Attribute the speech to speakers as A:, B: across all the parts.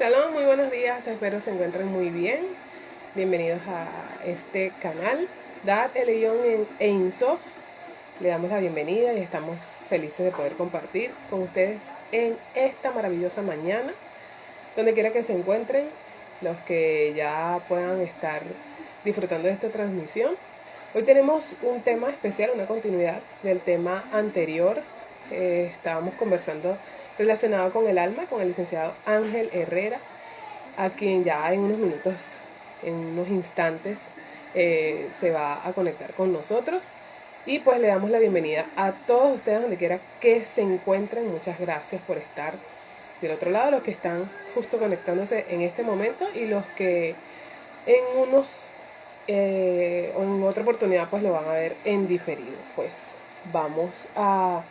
A: Shalom, muy buenos días, espero se encuentren muy bien. Bienvenidos a este canal, Dad Elión e Insof. Le damos la bienvenida y estamos felices de poder compartir con ustedes en esta maravillosa mañana, donde quiera que se encuentren, los que ya puedan estar disfrutando de esta transmisión. Hoy tenemos un tema especial, una continuidad del tema anterior. Estábamos conversando relacionado con el alma, con el licenciado Ángel Herrera, a quien ya en unos minutos, en unos instantes, se va a conectar con nosotros. Y pues le damos la bienvenida a todos ustedes donde quiera que se encuentren. Muchas gracias por estar del otro lado, los que están justo conectándose en este momento y los que en unos o en otra oportunidad pues lo van a ver en diferido. Pues vamos a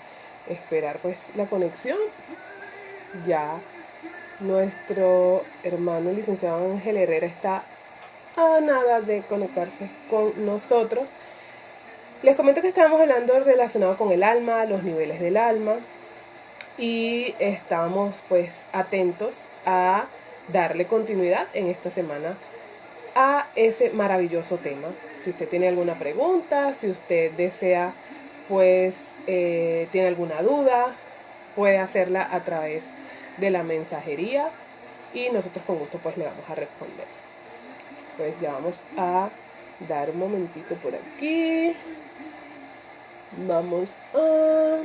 A: esperar pues la conexión. Ya nuestro hermano el licenciado Ángel Herrera está a nada de conectarse con nosotros. Les comento que estábamos hablando relacionado con el alma, los niveles del alma, y estamos pues atentos a darle continuidad en esta semana a ese maravilloso tema. Si usted tiene alguna pregunta, si usted desea pues tiene alguna duda, puede hacerla a través de la mensajería y nosotros con gusto pues le vamos a responder. Pues ya vamos a dar un momentito por aquí. Vamos a...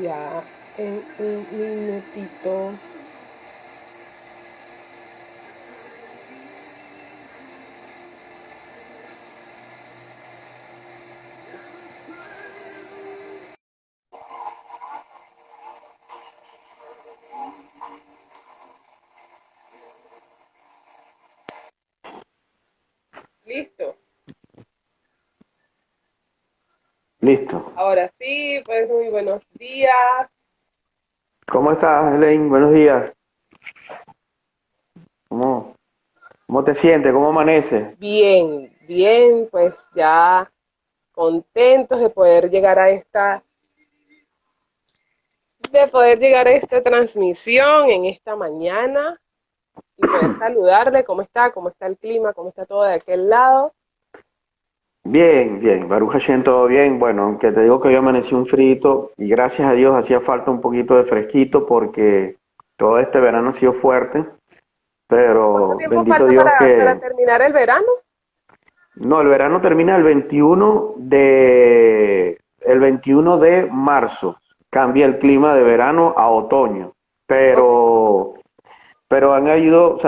A: ya en un minutito. Listo.
B: Listo.
A: Ahora sí, pues muy buenos días.
B: ¿Cómo estás, Elaine? Buenos días. ¿Cómo, cómo te sientes? ¿Cómo amaneces?
A: Bien, bien, pues ya contentos de poder llegar a esta transmisión en esta mañana y poder saludarle. ¿Cómo está el clima? ¿Cómo está todo de aquel lado?
B: Bien, bien. Baruch Hashem, todo bien. Bueno, aunque te digo que hoy amanecí un frito y gracias a Dios hacía falta un poquito de fresquito porque todo este verano ha sido fuerte,
A: ¿Cuánto
B: pero
A: tiempo
B: bendito
A: falta
B: Dios
A: para
B: que...
A: terminar el verano?
B: No, el verano termina el 21 de marzo. Cambia el clima de verano a otoño,
A: Ok.
B: pero han habido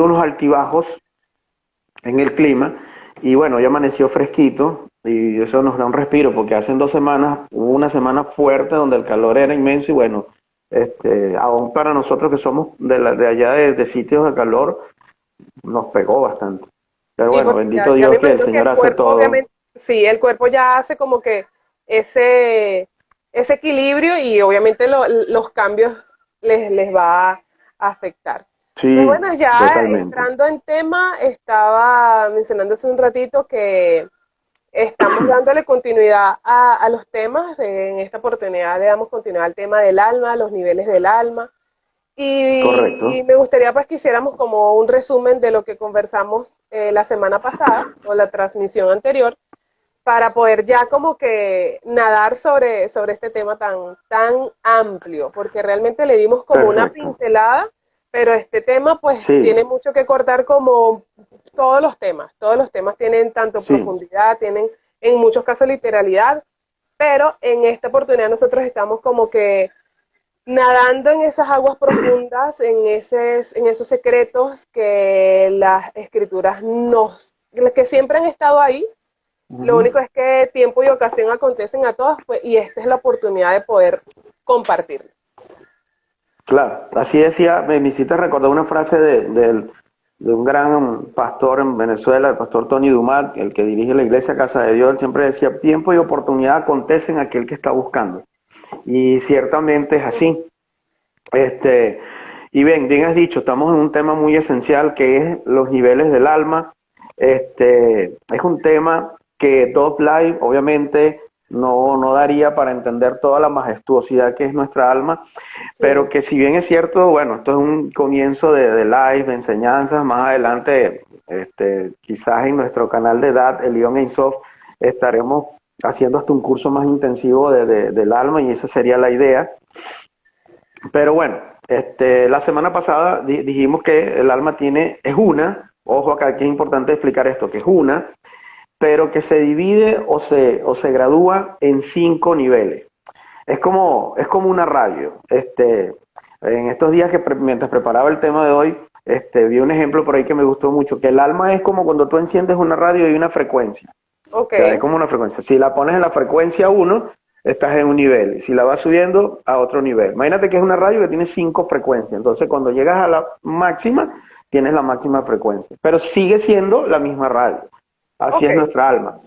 B: unos altibajos en el clima y bueno, ya amaneció fresquito y eso nos da un respiro porque hace 2 semanas hubo una semana fuerte donde el calor era inmenso y bueno, aún para nosotros que somos de allá de sitios de calor, nos pegó bastante. Pero
A: Sí,
B: bueno,
A: porque
B: bendito
A: ya me
B: Dios que el
A: imagino que
B: Señor
A: el
B: hace
A: cuerpo,
B: todo.
A: obviamente, sí, el cuerpo ya hace como que ese equilibrio y obviamente los cambios les va a afectar. Pues
B: Sí,
A: bueno, ya
B: totalmente.
A: entrando en tema, estaba mencionando hace un ratito que estamos dándole continuidad a los temas. En esta oportunidad le damos continuidad al tema del alma, los niveles del alma. Y
B: Correcto.
A: me gustaría pues que hiciéramos como un resumen de lo que conversamos la semana pasada o la transmisión anterior para poder ya como que nadar sobre este tema tan amplio, porque realmente le dimos como una
B: Perfecto.
A: pincelada, pero este tema pues
B: Sí,
A: tiene mucho que cortar como todos los temas tienen tanto
B: sí.
A: profundidad, tienen en muchos casos literalidad, pero en esta oportunidad nosotros estamos como que nadando en esas aguas profundas, en esos secretos que las escrituras que siempre han estado ahí. Lo
B: Ujú.
A: único es que tiempo y ocasión acontecen a todas, pues, y esta es la oportunidad de poder compartirlo.
B: Claro, así decía, me hiciste recordar una frase de un gran pastor en Venezuela, el pastor Tony Dumat, el que dirige la iglesia Casa de Dios. Él siempre decía, tiempo y oportunidad acontecen a aquel que está buscando. Y ciertamente es así. Este, y bien has dicho, estamos en un tema muy esencial que es los niveles del alma. Es un tema que Dove Live, obviamente, no daría para entender toda la majestuosidad que es nuestra alma, pero
A: Sí,
B: que si bien es cierto, bueno, esto es un comienzo de live, de enseñanzas, más adelante, quizás en nuestro canal de edad, el León Soft, estaremos haciendo hasta un curso más intensivo del alma y esa sería la idea. Pero bueno, la semana pasada dijimos que el alma es una, ojo acá que es importante explicar esto, que es una, pero que se divide o se gradúa en 5 niveles. Es como una radio. En estos días mientras preparaba el tema de hoy, vi un ejemplo por ahí que me gustó mucho, que el alma es como cuando tú enciendes una radio y hay una frecuencia.
A: ok,
B: O sea, es como una frecuencia. Si la pones en la frecuencia 1, estás en un nivel. Y si la vas subiendo, a otro nivel. Imagínate que es una radio que tiene 5 frecuencias. Entonces, cuando llegas a la máxima, tienes la máxima frecuencia. Pero sigue siendo la misma radio. Así
A: ok,
B: es nuestra alma.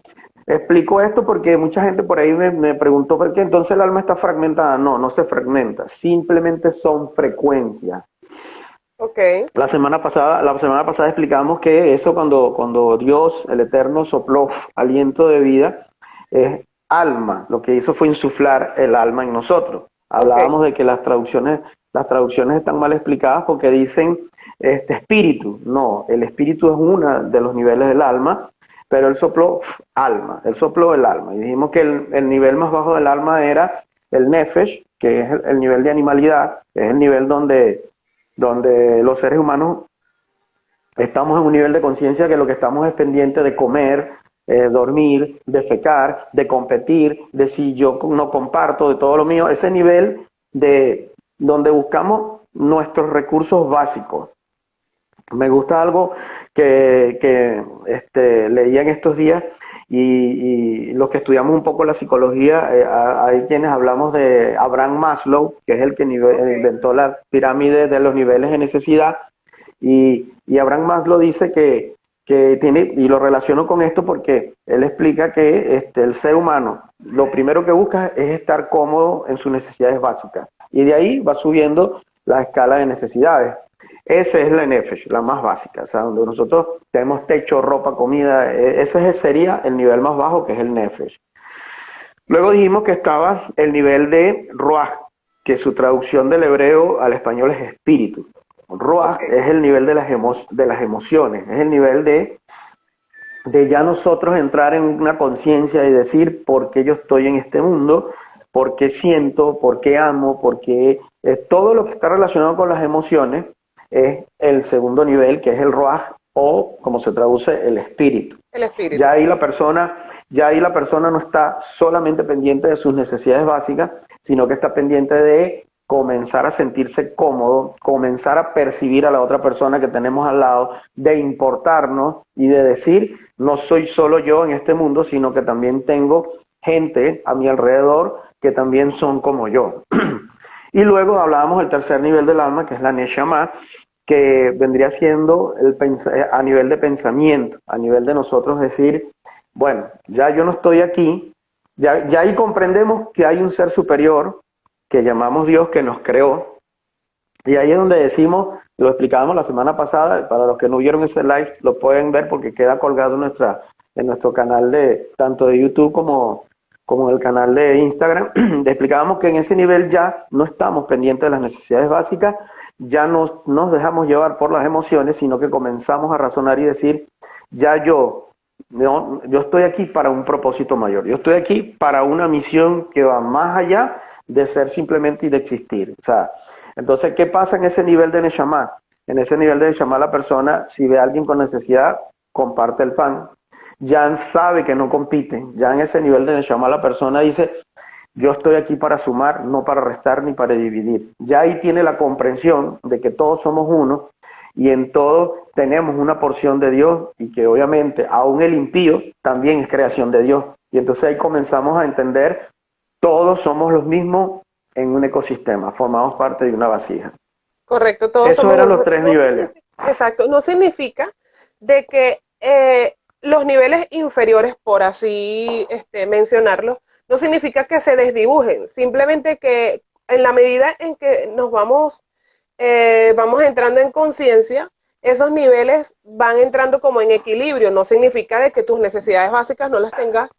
B: Explico esto porque mucha gente por ahí me preguntó por qué entonces el alma está fragmentada. No, no se fragmenta. Simplemente son frecuencias.
A: ok,
B: La semana pasada explicamos que eso cuando Dios, el Eterno, sopló aliento de vida, es alma. Lo que hizo fue insuflar el alma en nosotros.
A: ok,
B: Hablábamos de que las traducciones están mal explicadas porque dicen espíritu. No, el espíritu es uno de los niveles del alma, pero él sopló alma, él sopló el alma. Y dijimos que el nivel más bajo del alma era el nefesh, que es el nivel de animalidad, es el nivel donde los seres humanos estamos en un nivel de conciencia que lo que estamos es pendiente de comer, dormir, defecar, de competir, de si yo no comparto, de todo lo mío, ese nivel de donde buscamos nuestros recursos básicos. Me gusta algo que leía en estos días y los que estudiamos un poco la psicología, hay quienes hablamos de Abraham Maslow, que es el que
A: ok,
B: inventó la pirámide de los niveles de necesidad, y Abraham Maslow dice que tiene, y lo relaciono con esto porque él explica que el ser humano lo primero que busca es estar cómodo en sus necesidades básicas, y de ahí va subiendo la escala de necesidades. Esa es la Nefesh, la más básica, o sea, donde nosotros tenemos techo, ropa, comida, ese sería el nivel más bajo, que es el Nefesh. Luego dijimos que estaba el nivel de Ruach, que su traducción del hebreo al español es espíritu.
A: ok,
B: Ruach es el nivel de las emociones, es el nivel de ya nosotros entrar en una conciencia y decir por qué yo estoy en este mundo, por qué siento, por qué amo, por qué todo lo que está relacionado con las emociones es el segundo nivel, que es el Ruach, o como se traduce, el espíritu.
A: el
B: Ya
A: espíritu.
B: ahí la persona, ya ahí la persona no está solamente pendiente de sus necesidades básicas, sino que está pendiente de comenzar a sentirse cómodo, comenzar a percibir a la otra persona que tenemos al lado, de importarnos y de decir, no soy solo yo en este mundo, sino que también tengo gente a mi alrededor que también son como yo. Y luego hablábamos del tercer nivel del alma, que es la Neshama, que vendría siendo a nivel de pensamiento, a nivel de nosotros decir, bueno, ya yo no estoy aquí, ya ahí comprendemos que hay un ser superior que llamamos Dios que nos creó, y ahí es donde decimos, lo explicábamos la semana pasada, para los que no vieron ese live, lo pueden ver porque queda colgado en nuestro canal tanto de YouTube como en el canal de Instagram. Explicábamos que en ese nivel ya no estamos pendientes de las necesidades básicas, ya nos dejamos llevar por las emociones, sino que comenzamos a razonar y decir, ya yo estoy aquí para un propósito mayor, yo estoy aquí para una misión que va más allá de ser simplemente y de existir. O sea, entonces, ¿qué pasa en ese nivel de Neshama? En ese nivel de Neshama la persona, si ve a alguien con necesidad, comparte el pan. Ya sabe que no compite. Ya en ese nivel de Neshama la persona dice, yo estoy aquí para sumar, no para restar ni para dividir. Ya ahí tiene la comprensión de que todos somos uno y en todo tenemos una porción de Dios y que obviamente aún el impío también es creación de Dios. Y entonces ahí comenzamos a entender, todos somos los mismos en un ecosistema, formamos parte de una vasija.
A: Correcto, todos
B: Esos
A: somos
B: eran los
A: uno.
B: tres niveles.
A: Exacto, no significa de que los niveles inferiores, por así mencionarlo, no significa que se desdibujen, simplemente que en la medida en que nos vamos entrando en conciencia, esos niveles van entrando como en equilibrio, no significa de que tus necesidades básicas no las tengas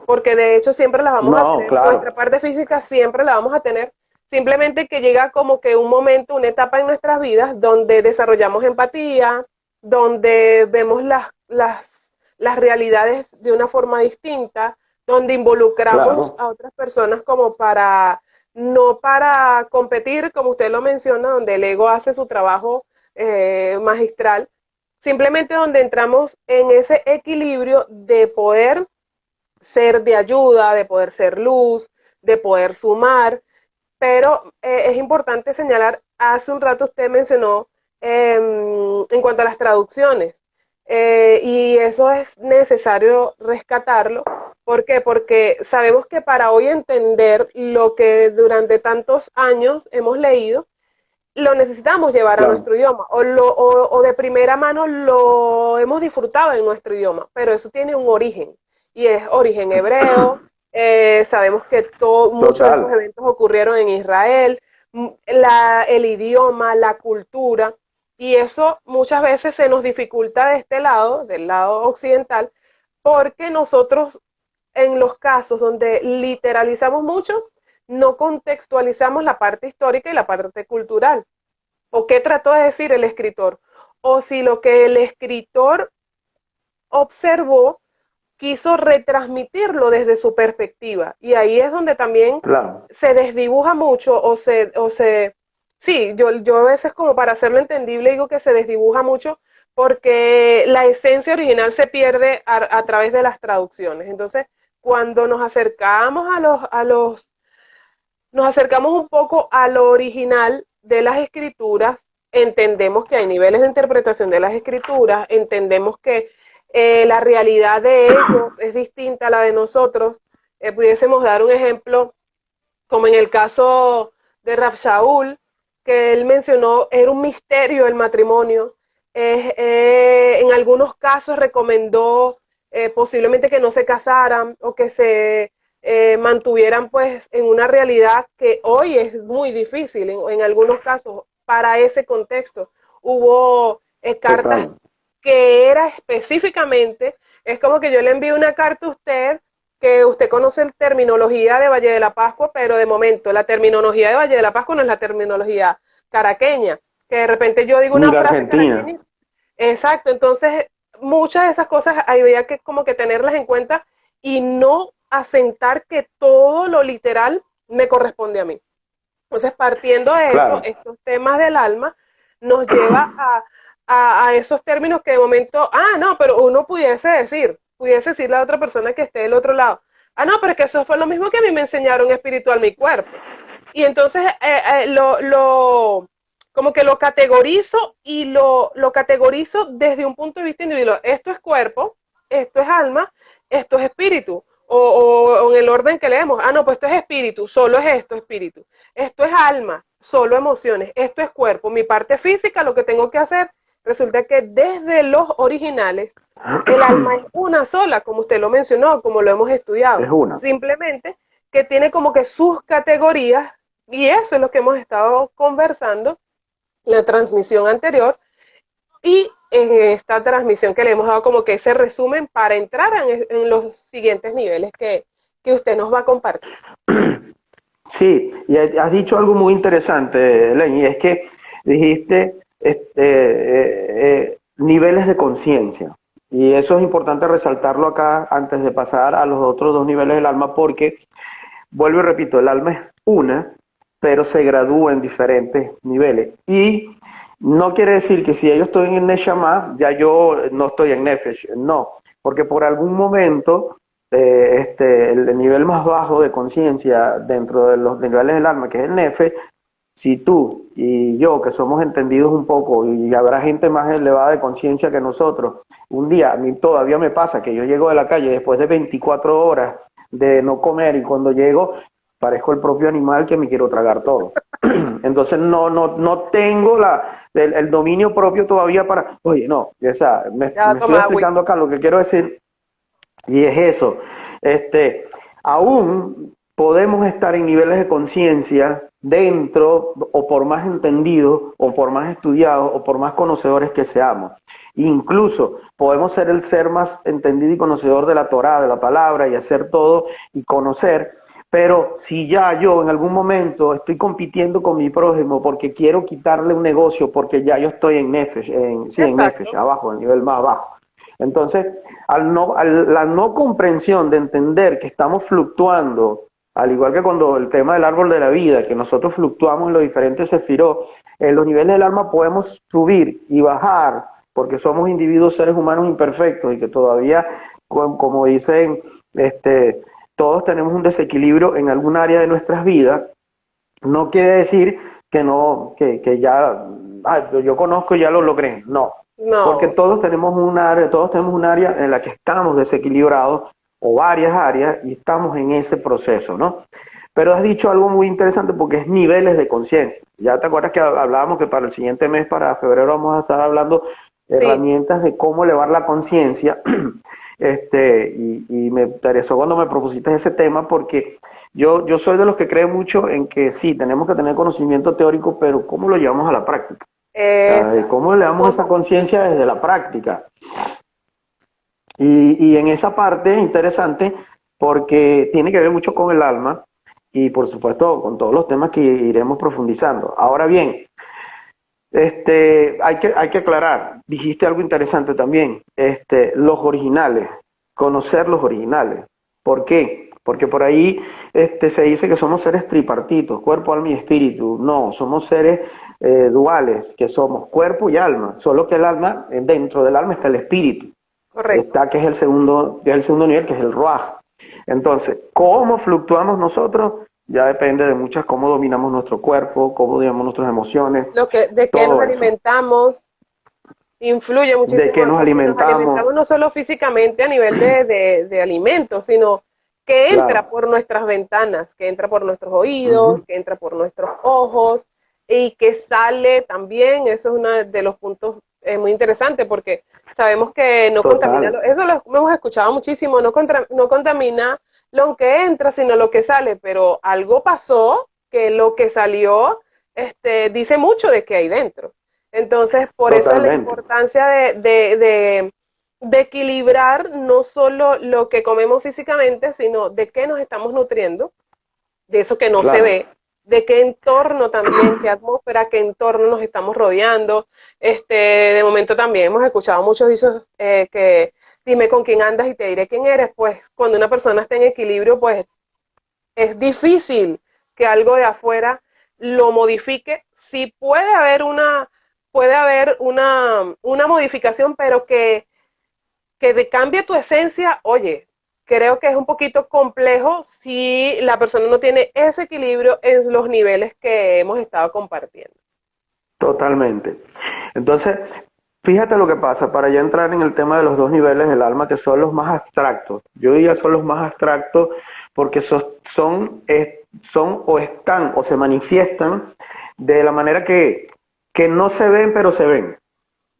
A: porque de hecho siempre las vamos a
B: No,
A: tener,
B: claro,
A: nuestra parte física siempre la vamos a tener, simplemente que llega como que un momento, una etapa en nuestras vidas donde desarrollamos empatía, donde vemos las realidades de una forma distinta, donde involucramos
B: claro,
A: a otras personas como para, no para competir, como usted lo menciona, donde el ego hace su trabajo magistral, simplemente donde entramos en ese equilibrio de poder ser de ayuda, de poder ser luz, de poder sumar, pero es importante señalar, hace un rato usted mencionó en cuanto a las traducciones, y eso es necesario rescatarlo. ¿Por qué? Porque sabemos que para hoy entender lo que durante tantos años hemos leído, lo necesitamos llevar a
B: claro,
A: nuestro idioma o de primera mano lo hemos disfrutado en nuestro idioma, pero eso tiene un origen y es origen hebreo. Sabemos que muchos de esos
B: total,
A: eventos ocurrieron en Israel, el idioma, la cultura, y eso muchas veces se nos dificulta de este lado, del lado occidental, porque nosotros en los casos donde literalizamos mucho, no contextualizamos la parte histórica y la parte cultural. ¿O qué trató de decir el escritor? O si lo que el escritor observó quiso retransmitirlo desde su perspectiva. Y ahí es donde también
B: claro.
A: se desdibuja mucho sí, yo a veces como para hacerlo entendible digo que se desdibuja mucho porque la esencia original se pierde a través de las traducciones. Entonces, cuando nos acercamos un poco a lo original de las escrituras, entendemos que hay niveles de interpretación de las escrituras, entendemos que la realidad de ellos es distinta a la de nosotros. Pudiésemos dar un ejemplo, como en el caso de Rab Shaul, que él mencionó, era un misterio el matrimonio. En algunos casos recomendó posiblemente que no se casaran o que se mantuvieran pues en una realidad que hoy es muy difícil en algunos casos para ese contexto. Hubo cartas
B: Total.
A: que era específicamente, es como que yo le envío una carta a usted que usted conoce la terminología de Valle de la Pascua, pero de momento la terminología de Valle de la Pascua no es la terminología caraqueña, que de repente yo digo
B: Ni
A: una
B: de
A: frase
B: Argentina.
A: caraqueña. Exacto, entonces muchas de esas cosas había que como que tenerlas en cuenta y no asentar que todo lo literal me corresponde a mí. Entonces, partiendo de eso,
B: Claro,
A: estos temas del alma nos lleva a esos términos que de momento, no, pero uno pudiese decirle a otra persona que esté del otro lado, no, pero es que eso fue lo mismo que a mí me enseñaron espiritual mi cuerpo. Y entonces como que lo categorizo y lo categorizo desde un punto de vista individual. Esto es cuerpo, esto es alma, esto es espíritu. O en el orden que leemos, no, pues esto es espíritu, solo es esto, espíritu. Esto es alma, solo emociones. Esto es cuerpo. Mi parte física, lo que tengo que hacer, resulta que desde los originales, el alma es una sola, como usted lo mencionó, como lo hemos estudiado.
B: es una.
A: Simplemente que tiene como que sus categorías, y eso es lo que hemos estado conversando en la transmisión anterior, y en esta transmisión que le hemos dado como que ese resumen para entrar en los siguientes niveles que usted nos va a compartir.
B: Sí, y has dicho algo muy interesante, Len, y es que dijiste niveles de conciencia. Y eso es importante resaltarlo acá antes de pasar a los otros dos niveles del alma, porque, vuelvo y repito, el alma es una, pero se gradúa en diferentes niveles. Y no quiere decir que si yo estoy en Neshama, ya yo no estoy en Nefesh, no, porque por algún momento el nivel más bajo de conciencia dentro de los niveles del alma, que es el Nefe, si tú y yo, que somos entendidos un poco, y habrá gente más elevada de conciencia que nosotros, un día, a mí todavía me pasa que yo llego de la calle después de 24 horas de no comer y cuando llego parezco el propio animal que me quiero tragar todo. Entonces no tengo el dominio propio todavía para, oye, no, o sea,
A: Ya va a
B: me estoy
A: tomar agüita.
B: explicando acá, lo que quiero decir, y es eso, aún podemos estar en niveles de conciencia dentro, o por más entendidos, o por más estudiados, o por más conocedores que seamos. Incluso podemos ser el ser más entendido y conocedor de la Torá, de la palabra, y hacer todo y conocer, pero si ya yo en algún momento estoy compitiendo con mi prójimo porque quiero quitarle un negocio, porque ya yo estoy en Nefesh, en Nefesh, abajo, en el nivel más bajo. Entonces, la no comprensión de entender que estamos fluctuando, al igual que cuando el tema del árbol de la vida, que nosotros fluctuamos en los diferentes sefirot, en los niveles del alma podemos subir y bajar, porque somos individuos, seres humanos imperfectos, y que todavía, como dicen, todos tenemos un desequilibrio en algún área de nuestras vidas. No quiere decir que no, que ya, yo conozco y ya lo logré. No. Porque todos tenemos un área en la que estamos desequilibrados, o varias áreas, y estamos en ese proceso, ¿no? Pero has dicho algo muy interesante, porque es niveles de conciencia. Ya te acuerdas que hablábamos que para el siguiente mes, para febrero, vamos a estar hablando de herramientas de cómo elevar la conciencia. Y me interesó cuando me propusiste ese tema, porque yo soy de los que cree mucho en que sí, tenemos que tener conocimiento teórico, pero ¿cómo lo llevamos a la práctica? ¿Cómo le damos esa conciencia desde la práctica? Y en esa parte es interesante, porque tiene que ver mucho con el alma y, por supuesto, con todos los temas que iremos profundizando. Ahora bien, hay que aclarar, dijiste algo interesante también, los originales, conocer los originales. ¿Por qué? Porque por ahí se dice que somos seres tripartitos, cuerpo, alma y espíritu. No, somos seres duales, que somos cuerpo y alma, solo que el alma, dentro del alma está el espíritu.
A: Correcto.
B: Está, que es el segundo nivel, que es el Ruaj. Entonces, ¿cómo fluctuamos nosotros? Ya depende de muchas, cómo dominamos nuestro cuerpo, cómo dominamos nuestras emociones.
A: De qué nos alimentamos, influye muchísimo.
B: De qué nos alimentamos.
A: No solo físicamente a nivel de alimentos, sino que entra por nuestras ventanas, que entra por nuestros oídos, que entra por nuestros ojos, y que sale también. Eso es uno de los puntos muy interesantes, porque sabemos que no contamina, eso lo hemos escuchado muchísimo, no contamina lo que entra, sino lo que sale, pero algo pasó que lo que salió dice mucho de qué hay dentro. Entonces, por eso la importancia de equilibrar no solo lo que comemos físicamente, sino de qué nos estamos nutriendo, de eso que no se ve, de qué entorno también, qué atmósfera, qué entorno nos estamos rodeando. De momento también hemos escuchado muchos dichos que dime con quién andas y te diré quién eres. Pues cuando una persona está en equilibrio, pues es difícil que algo de afuera lo modifique. Sí puede haber una modificación, pero que cambie tu esencia. Oye, creo que es un poquito complejo si la persona no tiene ese equilibrio en los niveles que hemos estado compartiendo.
B: Totalmente. Entonces, fíjate lo que pasa, para ya entrar en el tema de los dos niveles del alma, que son los más abstractos. Yo diría son los más abstractos porque son o están o se manifiestan de la manera que no se ven, pero se ven.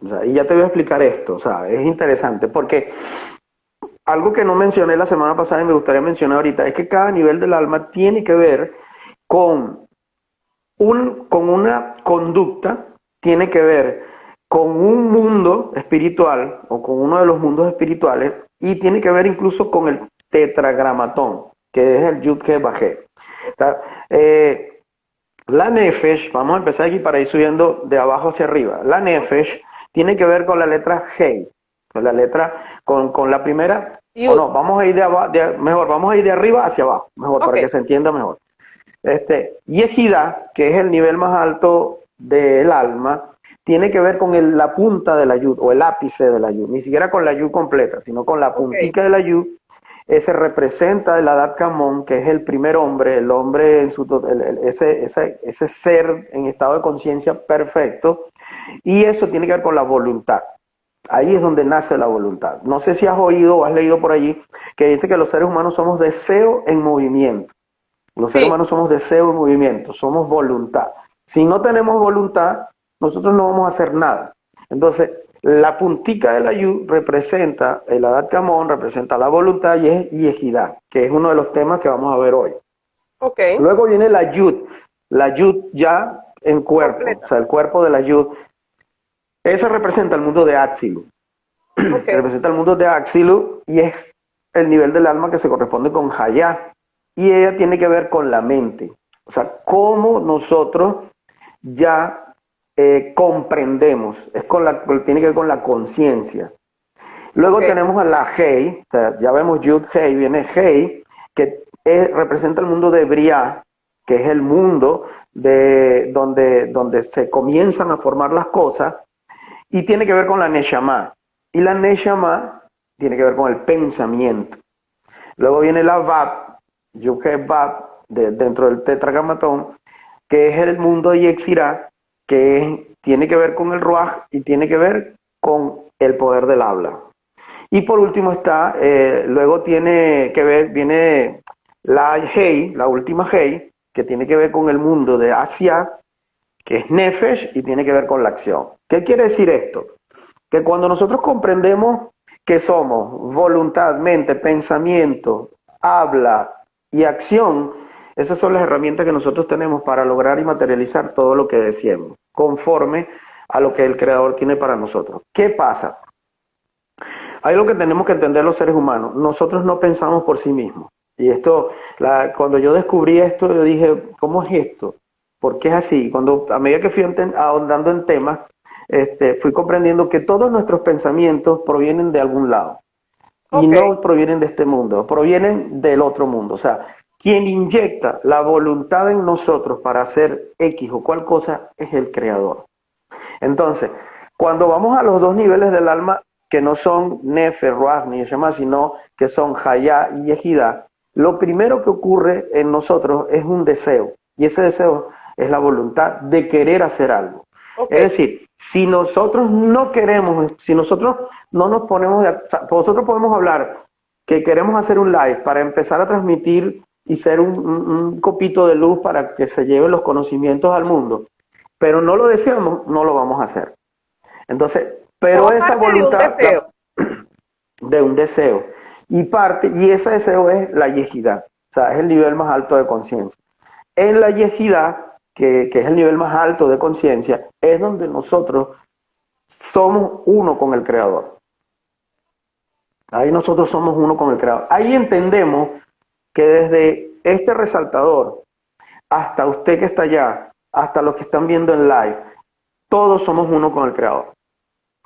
B: O sea, y ya te voy a explicar esto. O sea, es interesante porque algo que no mencioné la semana pasada y me gustaría mencionar ahorita es que cada nivel del alma tiene que ver con una conducta, tiene que ver con un mundo espiritual o con uno de los mundos espirituales, y tiene que ver incluso con el tetragramatón, que es el Yud He Bajé. La Nefesh, vamos a empezar aquí para ir subiendo de abajo hacia arriba. La Nefesh tiene que ver con la letra Hei, con la letra, con la primera, o no, vamos a ir mejor, vamos a ir de arriba hacia abajo, mejor, para que se entienda mejor. Yehidá, que es el nivel más alto del alma, tiene que ver con la punta de la yud, o el ápice de la yud, ni siquiera con la yud completa, sino con la puntica de la yud. Ese representa el Adat Kamon, que es el primer hombre, el hombre en ese ser en estado de conciencia perfecto, y eso tiene que ver con la voluntad. Ahí es donde nace la voluntad. No sé si has oído o has leído por allí que dice que los seres humanos somos deseo en movimiento. Los seres humanos somos deseo en movimiento, somos voluntad. Si no tenemos voluntad, nosotros no vamos a hacer nada. Entonces, la puntica de la yud representa, el Adat Kamon representa la voluntad, y es Yehidá, que es uno de los temas que vamos a ver hoy.
A: Ok,
B: Luego viene la Yud ya en cuerpo, o
A: completa.
B: sea, el cuerpo de la Yud. Esa representa el mundo de Atzilu.
A: Ok,
B: Representa el mundo de Atzilu y es el nivel del alma que se corresponde con Hayá. Y ella tiene que ver con la mente. O sea, cómo nosotros ya comprendemos. Tiene que ver con la conciencia.
A: ok,
B: Luego tenemos a la Hei, o sea, ya vemos Yud Hei, viene Hei, que representa el mundo de Briah, que es el mundo donde se comienzan a formar las cosas, y tiene que ver con la Neshama. Y la Neshama tiene que ver con el pensamiento. Luego viene la Vab, Yud Hei Vab, dentro del Tetragamatón, que es el mundo de Yetzirah, tiene que ver con el Ruach y tiene que ver con el poder del habla. Y por último luego tiene que ver, viene la Hei, la última Hei, que tiene que ver con el mundo de Asia, que es Nefesh, y tiene que ver con la acción. ¿Qué quiere decir esto? Que cuando nosotros comprendemos que somos voluntad, mente, pensamiento, habla y acción, esas son las herramientas que nosotros tenemos para lograr y materializar todo lo que deseemos, conforme a lo que el Creador tiene para nosotros. ¿Qué pasa? Hay algo que tenemos que entender los seres humanos. Nosotros no pensamos por sí mismos. Y cuando yo descubrí esto, yo dije, ¿cómo es esto? ¿Por qué es así? A medida que fui ahondando en temas, fui comprendiendo que todos nuestros pensamientos provienen de algún lado. Y
A: ok,
B: no provienen de este mundo, provienen del otro mundo. O sea, quien inyecta la voluntad en nosotros para hacer X o cual cosa es el Creador. Entonces, cuando vamos a los dos niveles del alma, que no son Nefer, Ruach ni Yeshama, sino que son Hayá y Yehidá, lo primero que ocurre en nosotros es un deseo, y ese deseo es la voluntad de querer hacer algo.
A: ok.
B: Es decir, si nosotros no queremos, si nosotros no nos ponemos, o sea, nosotros podemos hablar que queremos hacer un live para empezar a transmitir y ser un copito de luz para que se lleven los conocimientos al mundo, pero no lo deseamos, no lo vamos a hacer. Entonces, pero
A: Todo
B: esa
A: parte de un
B: voluntad
A: deseo.
B: de un deseo, y ese deseo es la yejidá, o sea, es el nivel más alto de conciencia. En la yejidá, que es el nivel más alto de conciencia, es donde nosotros somos uno con el Creador. Ahí nosotros somos uno con el Creador. Ahí entendemos que desde este resaltador hasta usted que está allá, hasta los que están viendo en live, todos somos uno con el Creador.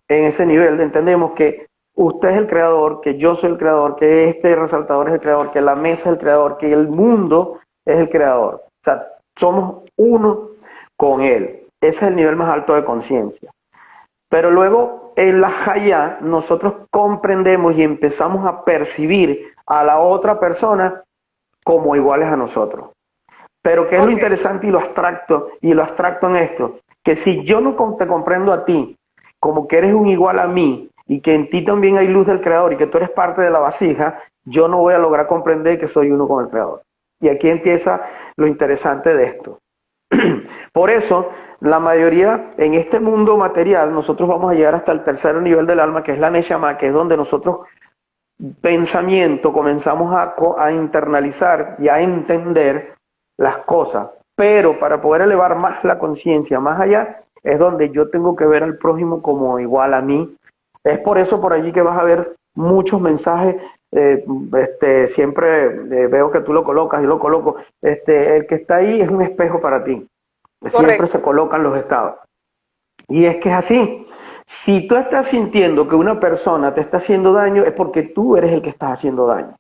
B: En ese nivel entendemos que usted es el creador, que yo soy el creador, que este resaltador es el creador, que la mesa es el creador, que el mundo es el creador. O sea, somos uno con él. Ese es el nivel más alto de conciencia. Pero luego en la Hayá nosotros comprendemos y empezamos a percibir a la otra persona como iguales a nosotros. Pero ¿qué es lo
A: Ok,
B: interesante y lo abstracto en esto? Que si yo no te comprendo a ti como que eres un igual a mí y que en ti también hay luz del Creador y que tú eres parte de la vasija, yo no voy a lograr comprender que soy uno con el Creador. Y aquí empieza lo interesante de esto. Por eso, la mayoría en este mundo material, nosotros vamos a llegar hasta el tercer nivel del alma, que es la Neshama, que es donde nosotros pensamiento comenzamos a internalizar y a entender las cosas. Pero para poder elevar más la conciencia, más allá, es donde yo tengo que ver al prójimo como igual a mí. Es por eso por allí que vas a ver muchos mensajes. Siempre veo que tú lo colocas y lo coloco. El que está ahí es un espejo para ti. Siempre
A: correcto.
B: se colocan los estados. Y es que es así. Si tú estás sintiendo que una persona te está haciendo daño, es porque tú eres el que estás haciendo daño.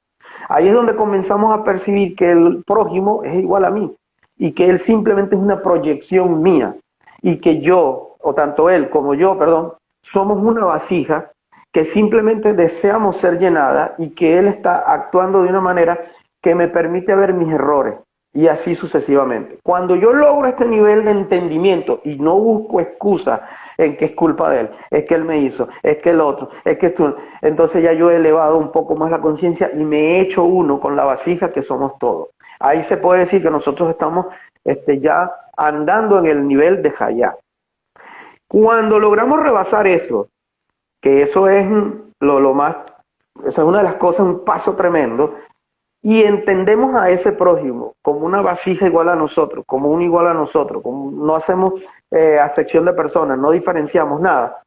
B: Ahí es donde comenzamos a percibir que el prójimo es igual a mí y que él simplemente es una proyección mía y que yo, o tanto él como yo, perdón, somos una vasija que simplemente deseamos ser llenada y que él está actuando de una manera que me permite ver mis errores y así sucesivamente. Cuando yo logro este nivel de entendimiento y no busco excusas en que es culpa de él, es que él me hizo, es que el otro, es que tú, entonces ya yo he elevado un poco más la conciencia y me he hecho uno con la vasija que somos todos. Ahí se puede decir que nosotros estamos ya andando en el nivel de Hayá. Cuando logramos rebasar eso, que eso es lo más, esa es una de las cosas, un paso tremendo, y entendemos a ese prójimo como una vasija igual a nosotros, como un igual a nosotros, como no hacemos acepción de personas, no diferenciamos nada,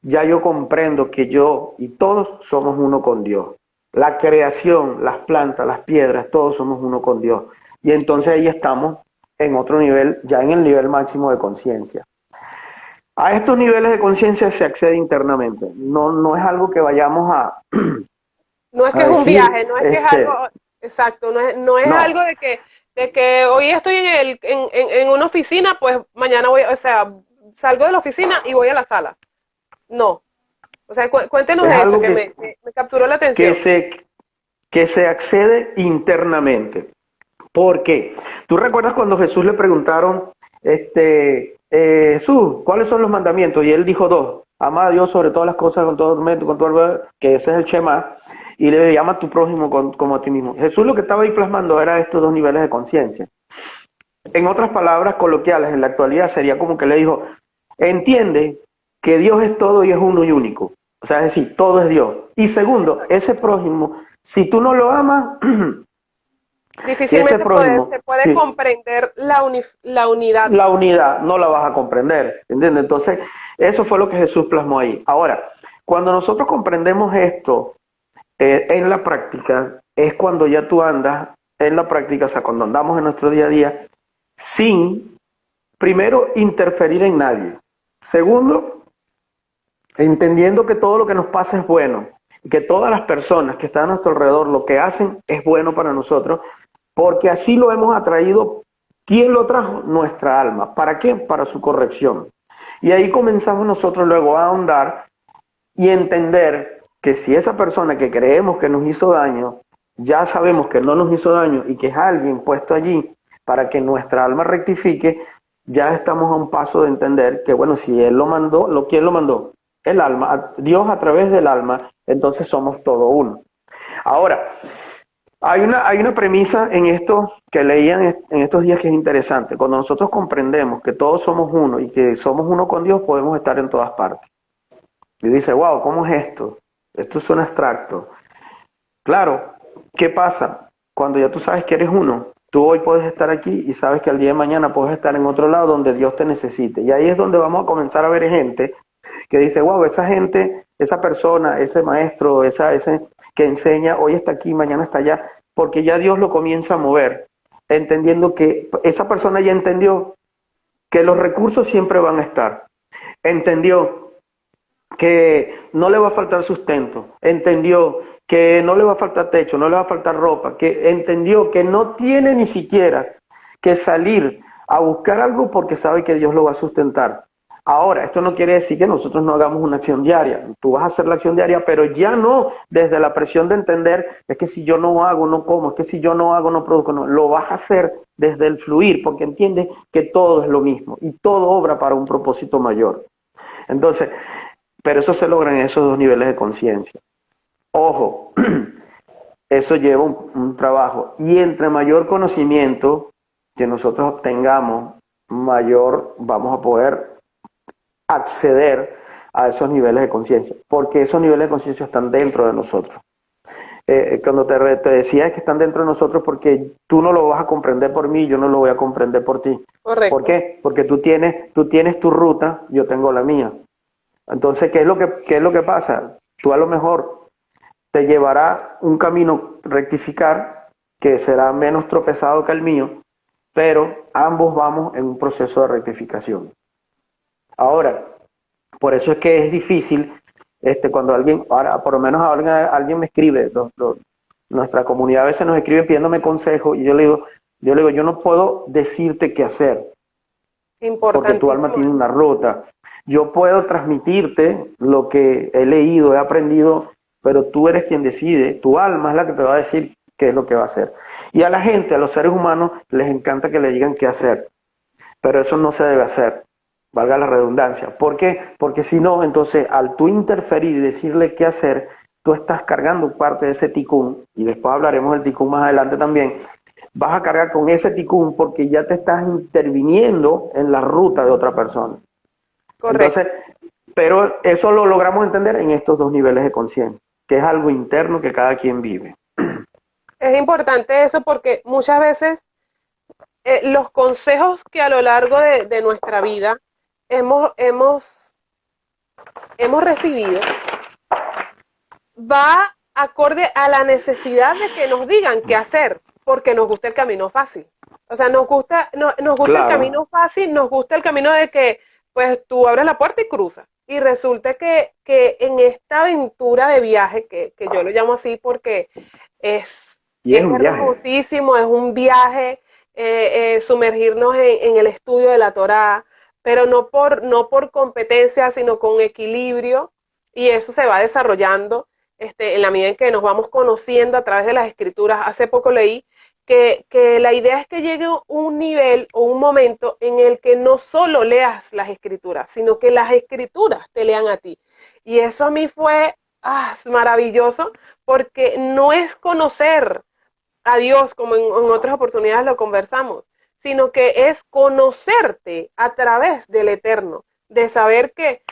B: ya yo comprendo que yo y todos somos uno con Dios. La creación, las plantas, las piedras, todos somos uno con Dios. Y entonces ahí estamos en otro nivel, ya en el nivel máximo de conciencia. A estos niveles de conciencia se accede internamente. No, no es algo que vayamos
A: No es
B: a
A: que es un
B: decir,
A: viaje, no es que es algo, exacto, no es
B: no,
A: algo de que hoy estoy en una oficina, pues mañana voy, o sea, salgo de la oficina y voy a la sala. No. O sea, cuéntenos
B: es
A: de eso,
B: algo
A: que me capturó la
B: que
A: atención.
B: se, que se accede internamente. ¿Por qué? ¿Tú recuerdas cuando Jesús le preguntaron, Jesús, ¿cuáles son los mandamientos? Y él dijo dos: ama a Dios sobre todas las cosas, con todo el mente, con todo el verdad, que ese es el Shema, y le llama a tu prójimo como a ti mismo. Jesús lo que estaba ahí plasmando era estos dos niveles de conciencia. En otras palabras coloquiales, en la actualidad sería como que le dijo: entiende que Dios es todo y es uno y único. O sea, es decir, todo es Dios. Y segundo, ese prójimo, si tú no lo amas, si ese
A: Difícilmente
B: prójimo,
A: se puede
B: si
A: comprender la unidad.
B: la unidad no la vas a comprender, ¿entiendes? Entonces, eso fue lo que Jesús plasmó ahí. Ahora, cuando nosotros comprendemos esto en la práctica, es cuando ya tú andas en la práctica, o sea, cuando andamos en nuestro día a día, sin, primero, interferir en nadie. Segundo, entendiendo que todo lo que nos pasa es bueno, y que todas las personas que están a nuestro alrededor, lo que hacen es bueno para nosotros, porque así lo hemos atraído. ¿Quién lo trajo? Nuestra alma. ¿Para qué? Para su corrección. Y ahí comenzamos nosotros luego a ahondar y entender que si esa persona que creemos que nos hizo daño, ya sabemos que no nos hizo daño y que es alguien puesto allí para que nuestra alma rectifique, ya estamos a un paso de entender que, bueno, si Él lo mandó, ¿quién lo mandó? El alma, Dios a través del alma, entonces somos todo uno. Ahora, hay una premisa en esto que leían en estos días que es interesante. Cuando nosotros comprendemos que todos somos uno y que somos uno con Dios, podemos estar en todas partes. Y dice, wow, ¿cómo es esto? Esto suena abstracto. Claro, ¿qué pasa? Cuando ya tú sabes que eres uno, tú hoy puedes estar aquí y sabes que al día de mañana puedes estar en otro lado donde Dios te necesite. Y ahí es donde vamos a comenzar a ver gente que dice, wow, esa gente, esa persona, ese maestro, ese que enseña, hoy está aquí, mañana está allá, porque ya Dios lo comienza a mover, entendiendo que esa persona ya entendió que los recursos siempre van a estar, entendió que no le va a faltar sustento, entendió que no le va a faltar techo, no le va a faltar ropa, que entendió que no tiene ni siquiera que salir a buscar algo porque sabe que Dios lo va a sustentar. Ahora, esto no quiere decir que nosotros no hagamos una acción diaria. Tú vas a hacer la acción diaria, pero ya no desde la presión de entender, es que si yo no hago, no como, es que si yo no hago, no produzco, no. Lo vas a hacer desde el fluir, porque entiendes que todo es lo mismo y todo obra para un propósito mayor. Entonces, pero eso se logra en esos dos niveles de conciencia. Ojo, eso lleva un trabajo. Y entre mayor conocimiento que nosotros obtengamos, mayor vamos a poder acceder a esos niveles de conciencia, porque esos niveles de conciencia están dentro de nosotros. Cuando te decía que están dentro de nosotros, porque tú no lo vas a comprender por mí, yo no lo voy a comprender por ti.
A: Correcto.
B: ¿Por qué? Porque tú tienes tu ruta, yo tengo la mía. Entonces, ¿qué es lo que pasa? Tú a lo mejor te llevará un camino rectificar que será menos tropezado que el mío, pero ambos vamos en un proceso de rectificación. Ahora, por eso es que es difícil cuando alguien, ahora por lo menos alguien me escribe, nuestra comunidad a veces nos escribe pidiéndome consejo y yo le digo, yo no puedo decirte qué hacer, porque tu alma tiene una ruta. Yo puedo transmitirte lo que he leído, he aprendido, pero tú eres quien decide, tu alma es la que te va a decir qué es lo que va a hacer. Y a la gente, a los seres humanos, les encanta que le digan qué hacer, pero eso no se debe hacer. Valga la redundancia. ¿Por qué? Porque si no, entonces al tú interferir y decirle qué hacer, tú estás cargando parte de ese ticún, y después hablaremos del ticún más adelante también, vas a cargar con ese ticún porque ya te estás interviniendo en la ruta de otra persona.
A: Correcto.
B: Entonces, pero eso lo logramos entender en estos dos niveles de conciencia, que es algo interno que cada quien vive.
A: Es importante eso porque muchas veces los consejos que a lo largo de nuestra vida hemos, hemos, hemos recibido va acorde a la necesidad de que nos digan qué hacer, porque nos gusta el camino fácil. O sea, nos gusta el
B: Claro,
A: camino fácil, nos gusta el camino de que, pues, tú abres la puerta y cruzas. Y resulta que en esta aventura de viaje, que yo lo llamo así porque es,
B: y es
A: es
B: un viaje.
A: hermosísimo, es un viaje, sumergirnos en el estudio de la Torá, pero no por competencia, sino con equilibrio, y eso se va desarrollando en la medida en que nos vamos conociendo a través de las escrituras. Hace poco leí que la idea es que llegue un nivel o un momento en el que no solo leas las escrituras, sino que las escrituras te lean a ti. Y eso a mí fue maravilloso porque no es conocer a Dios como en otras oportunidades lo conversamos, sino que es conocerte a través del Eterno, de saber que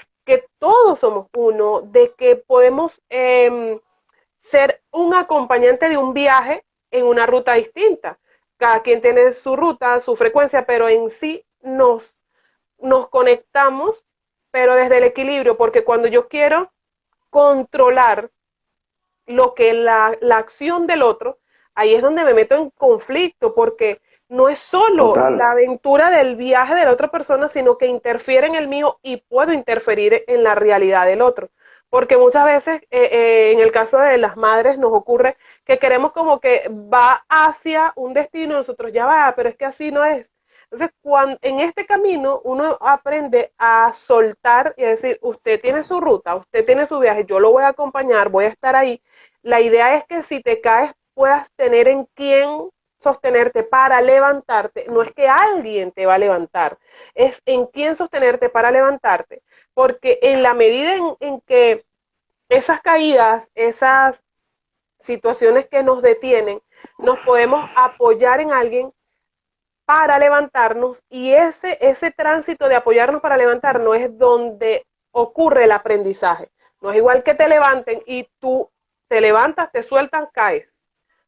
A: todos somos uno, de que podemos ser un acompañante de un viaje en una ruta distinta. Cada quien tiene su ruta, su frecuencia, pero en sí nos conectamos, pero desde el equilibrio, porque cuando yo quiero controlar lo que la acción del otro, ahí es donde me meto en conflicto, porque no es solo
B: Total,
A: la aventura del viaje de la otra persona, sino que interfiere en el mío y puedo interferir en la realidad del otro. Porque muchas veces, en el caso de las madres, nos ocurre que queremos como que va hacia un destino, nosotros ya va, pero es que así no es. Entonces, en este camino uno aprende a soltar y a decir, usted tiene su ruta, usted tiene su viaje, yo lo voy a acompañar, voy a estar ahí. La idea es que si te caes puedas tener en quién sostenerte para levantarte. No es que alguien te va a levantar, es en quién sostenerte para levantarte. Porque en la medida en que esas caídas, esas situaciones que nos detienen, nos podemos apoyar en alguien para levantarnos, y ese tránsito de apoyarnos para levantarnos es donde ocurre el aprendizaje. No es igual que te levanten y tú te levantas, te sueltan, caes,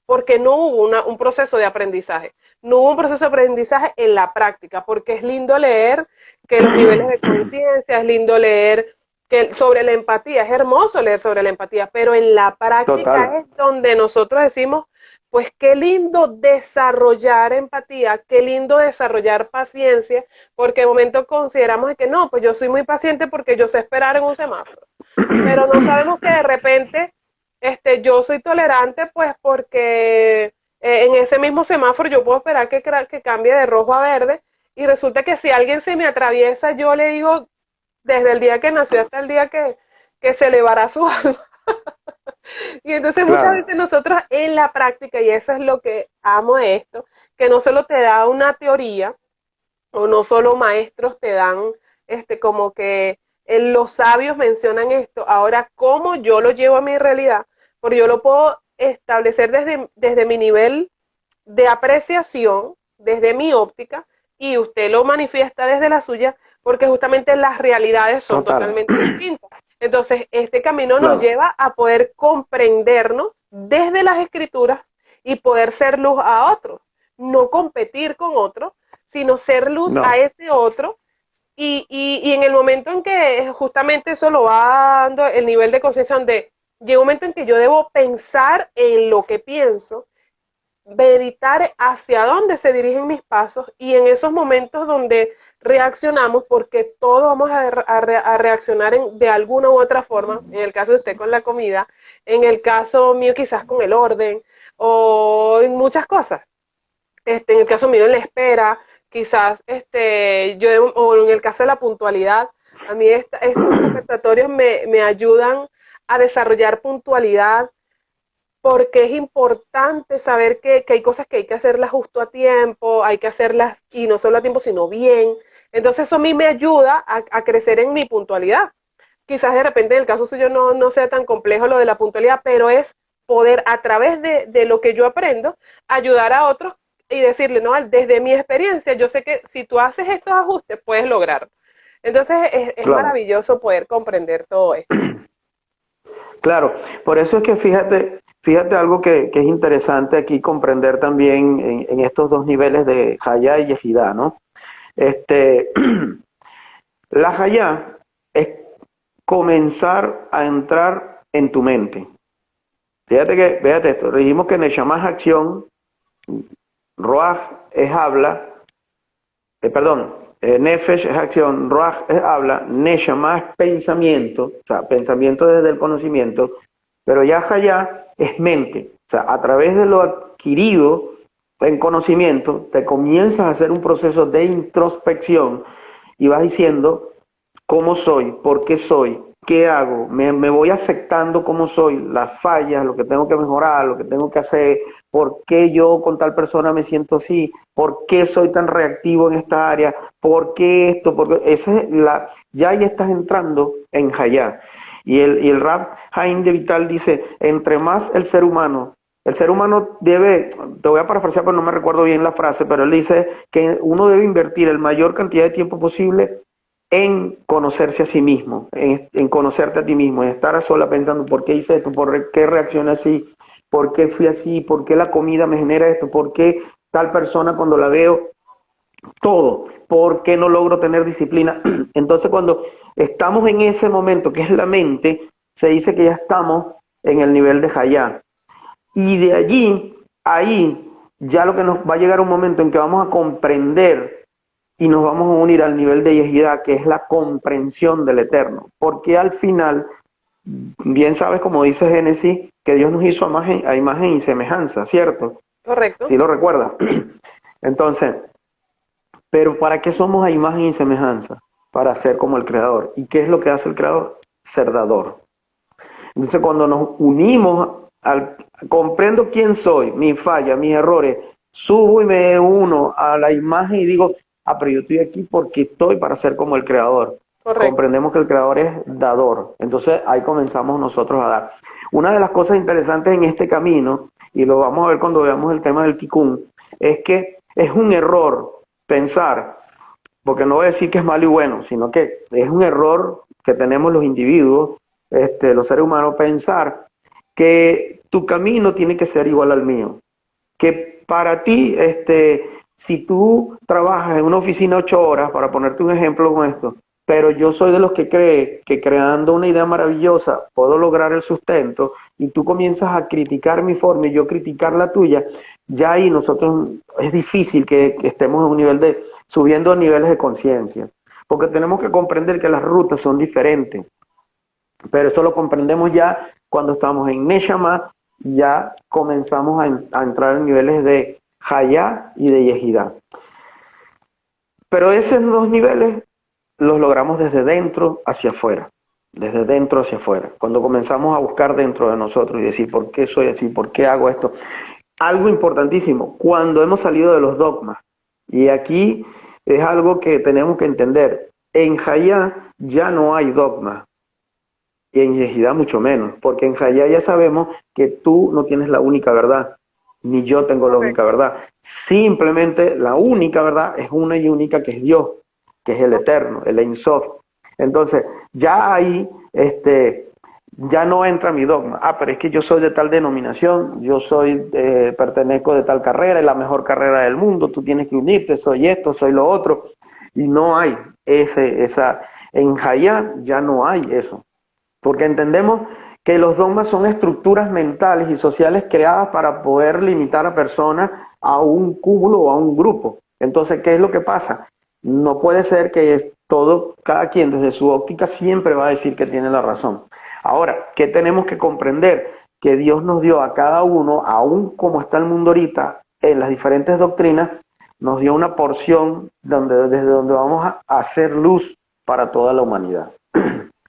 A: porque no hubo un proceso de aprendizaje. No hubo un proceso de aprendizaje en la práctica, porque es lindo leer que los niveles de conciencia, es lindo leer que sobre la empatía, es hermoso leer sobre la empatía, pero en la práctica
B: total.
A: es donde nosotros decimos, pues qué lindo desarrollar empatía, qué lindo desarrollar paciencia, porque de momento consideramos que no, pues yo soy muy paciente porque yo sé esperar en un semáforo, pero no sabemos que de repente yo soy tolerante pues porque en ese mismo semáforo yo puedo esperar que cambie de rojo a verde, y resulta que si alguien se me atraviesa, yo le digo desde el día que nació hasta el día que se elevará su alma. Y entonces muchas
B: Claro,
A: veces nosotros en la práctica, y eso es lo que amo de esto, que no solo te da una teoría, o no solo maestros te dan, como que los sabios mencionan esto, ahora cómo yo lo llevo a mi realidad, porque yo lo puedo establecer desde mi nivel de apreciación, desde mi óptica, y usted lo manifiesta desde la suya, porque justamente las realidades son
B: total.
A: totalmente distintas. Entonces, este camino nos
B: Claro,
A: lleva a poder comprendernos desde las escrituras y poder ser luz a otros, no competir con otros, sino ser luz a
B: no,
A: ese otro. Y en el momento en que justamente eso lo va dando el nivel de conciencia, donde llega un momento en que yo debo pensar en lo que pienso, meditar hacia dónde se dirigen mis pasos, y en esos momentos donde reaccionamos, porque todos vamos a reaccionar de alguna u otra forma, en el caso de usted con la comida, en el caso mío quizás con el orden o en muchas cosas, en el caso mío en la espera, quizás o en el caso de la puntualidad, a mí estos repertorios me ayudan a desarrollar puntualidad, porque es importante saber que hay cosas que hay que hacerlas justo a tiempo, hay que hacerlas y no solo a tiempo, sino bien. Entonces eso a mí me ayuda a crecer en mi puntualidad. Quizás de repente en el caso suyo no sea tan complejo lo de la puntualidad, pero es poder a través de lo que yo aprendo, ayudar a otros y decirle, no, desde mi experiencia, yo sé que si tú haces estos ajustes, puedes lograr. Entonces es
B: claro,
A: maravilloso poder comprender todo esto.
B: claro. Por eso es que fíjate. fíjate algo que es interesante aquí comprender también en estos dos niveles de Hayá y Yehidá, ¿no? Este, la Hayá es comenzar a entrar en tu mente. Fíjate esto, dijimos que Neshama es acción, Ruach es habla, perdón, Nefesh es acción, Ruach es habla, Neshama es pensamiento, o sea, pensamiento desde el conocimiento, pero ya Hayá es mente, o sea, a través de lo adquirido en conocimiento, te comienzas a hacer un proceso de introspección y vas diciendo cómo soy, qué hago, me voy aceptando cómo soy, las fallas, lo que tengo que mejorar, lo que tengo que hacer, por qué yo con tal persona me siento así, por qué soy tan reactivo en esta área, por qué esto, porque esa es ya estás entrando en Hayá. Y el Rab Haim de Vital dice, entre más el ser humano debe, te voy a parafrasear, pero no me recuerdo bien la frase, pero él dice que uno debe invertir el mayor cantidad de tiempo posible en conocerse a sí mismo, en conocerte a ti mismo, en estar a sola pensando por qué hice esto, por qué reaccioné así, por qué fui así, por qué la comida me genera esto, por qué tal persona cuando la veo, todo, por qué no logro tener disciplina. Entonces cuando estamos en ese momento que es la mente, se dice que ya estamos en el nivel de Hayá. Y de allí, ahí, ya lo que nos va a llegar un momento en que vamos a comprender y nos vamos a unir al nivel de Yehidá, que es la comprensión del Eterno. Porque al final, bien sabes, como dice Génesis, que Dios nos hizo a imagen y semejanza, ¿cierto?
A: Correcto.
B: ¿Sí lo recuerdas? Entonces, pero ¿para qué somos a imagen y semejanza? Para ser como el Creador. ¿Y qué es lo que hace el Creador? Ser dador. Entonces, cuando nos unimos, comprendo quién soy, mis fallas, mis errores, subo y me uno a la imagen y digo, pero yo estoy aquí porque estoy para ser como el Creador.
A: Correcto.
B: Comprendemos que el Creador es dador. Entonces, ahí comenzamos nosotros a dar. Una de las cosas interesantes en este camino, y lo vamos a ver cuando veamos el tema del Tikkun, es que es un error pensar, porque no voy a decir que es malo y bueno, sino que es un error que tenemos los individuos, los seres humanos, pensar que tu camino tiene que ser igual al mío. Que para ti, si tú trabajas en una oficina 8 horas, para ponerte un ejemplo con esto, pero yo soy de los que cree que creando una idea maravillosa puedo lograr el sustento y tú comienzas a criticar mi forma y yo criticar la tuya, ya ahí nosotros es difícil que estemos en un nivel de, subiendo niveles de conciencia, porque tenemos que comprender que las rutas son diferentes, pero eso lo comprendemos ya cuando estamos en Neshama, ya comenzamos a entrar en niveles de Hayá y de Yehidá. Pero esos dos niveles los logramos desde dentro hacia afuera, desde dentro hacia afuera. Cuando comenzamos a buscar dentro de nosotros y decir, ¿por qué soy así? ¿Por qué hago esto? Algo importantísimo, cuando hemos salido de los dogmas, y aquí es algo que tenemos que entender, en Hayá ya no hay dogma, y en Yehidá mucho menos, porque en Hayá ya sabemos que tú no tienes la única verdad, ni yo tengo la única verdad. Simplemente la única verdad es una y única que es Dios, que es el Eterno, el Ein Sof. Entonces, ya ahí, ya no entra mi dogma. Pero es que yo soy de tal denominación, yo pertenezco de tal carrera, es la mejor carrera del mundo, tú tienes que unirte, soy esto, soy lo otro. Y no hay en Hayá ya no hay eso. Porque entendemos que los dogmas son estructuras mentales y sociales creadas para poder limitar a personas a un cúmulo o a un grupo. Entonces, ¿qué es lo que pasa? No puede ser que cada quien desde su óptica siempre va a decir que tiene la razón. Ahora, ¿qué tenemos que comprender? Que Dios nos dio a cada uno, aún como está el mundo ahorita, en las diferentes doctrinas, nos dio una porción desde donde vamos a hacer luz para toda la humanidad.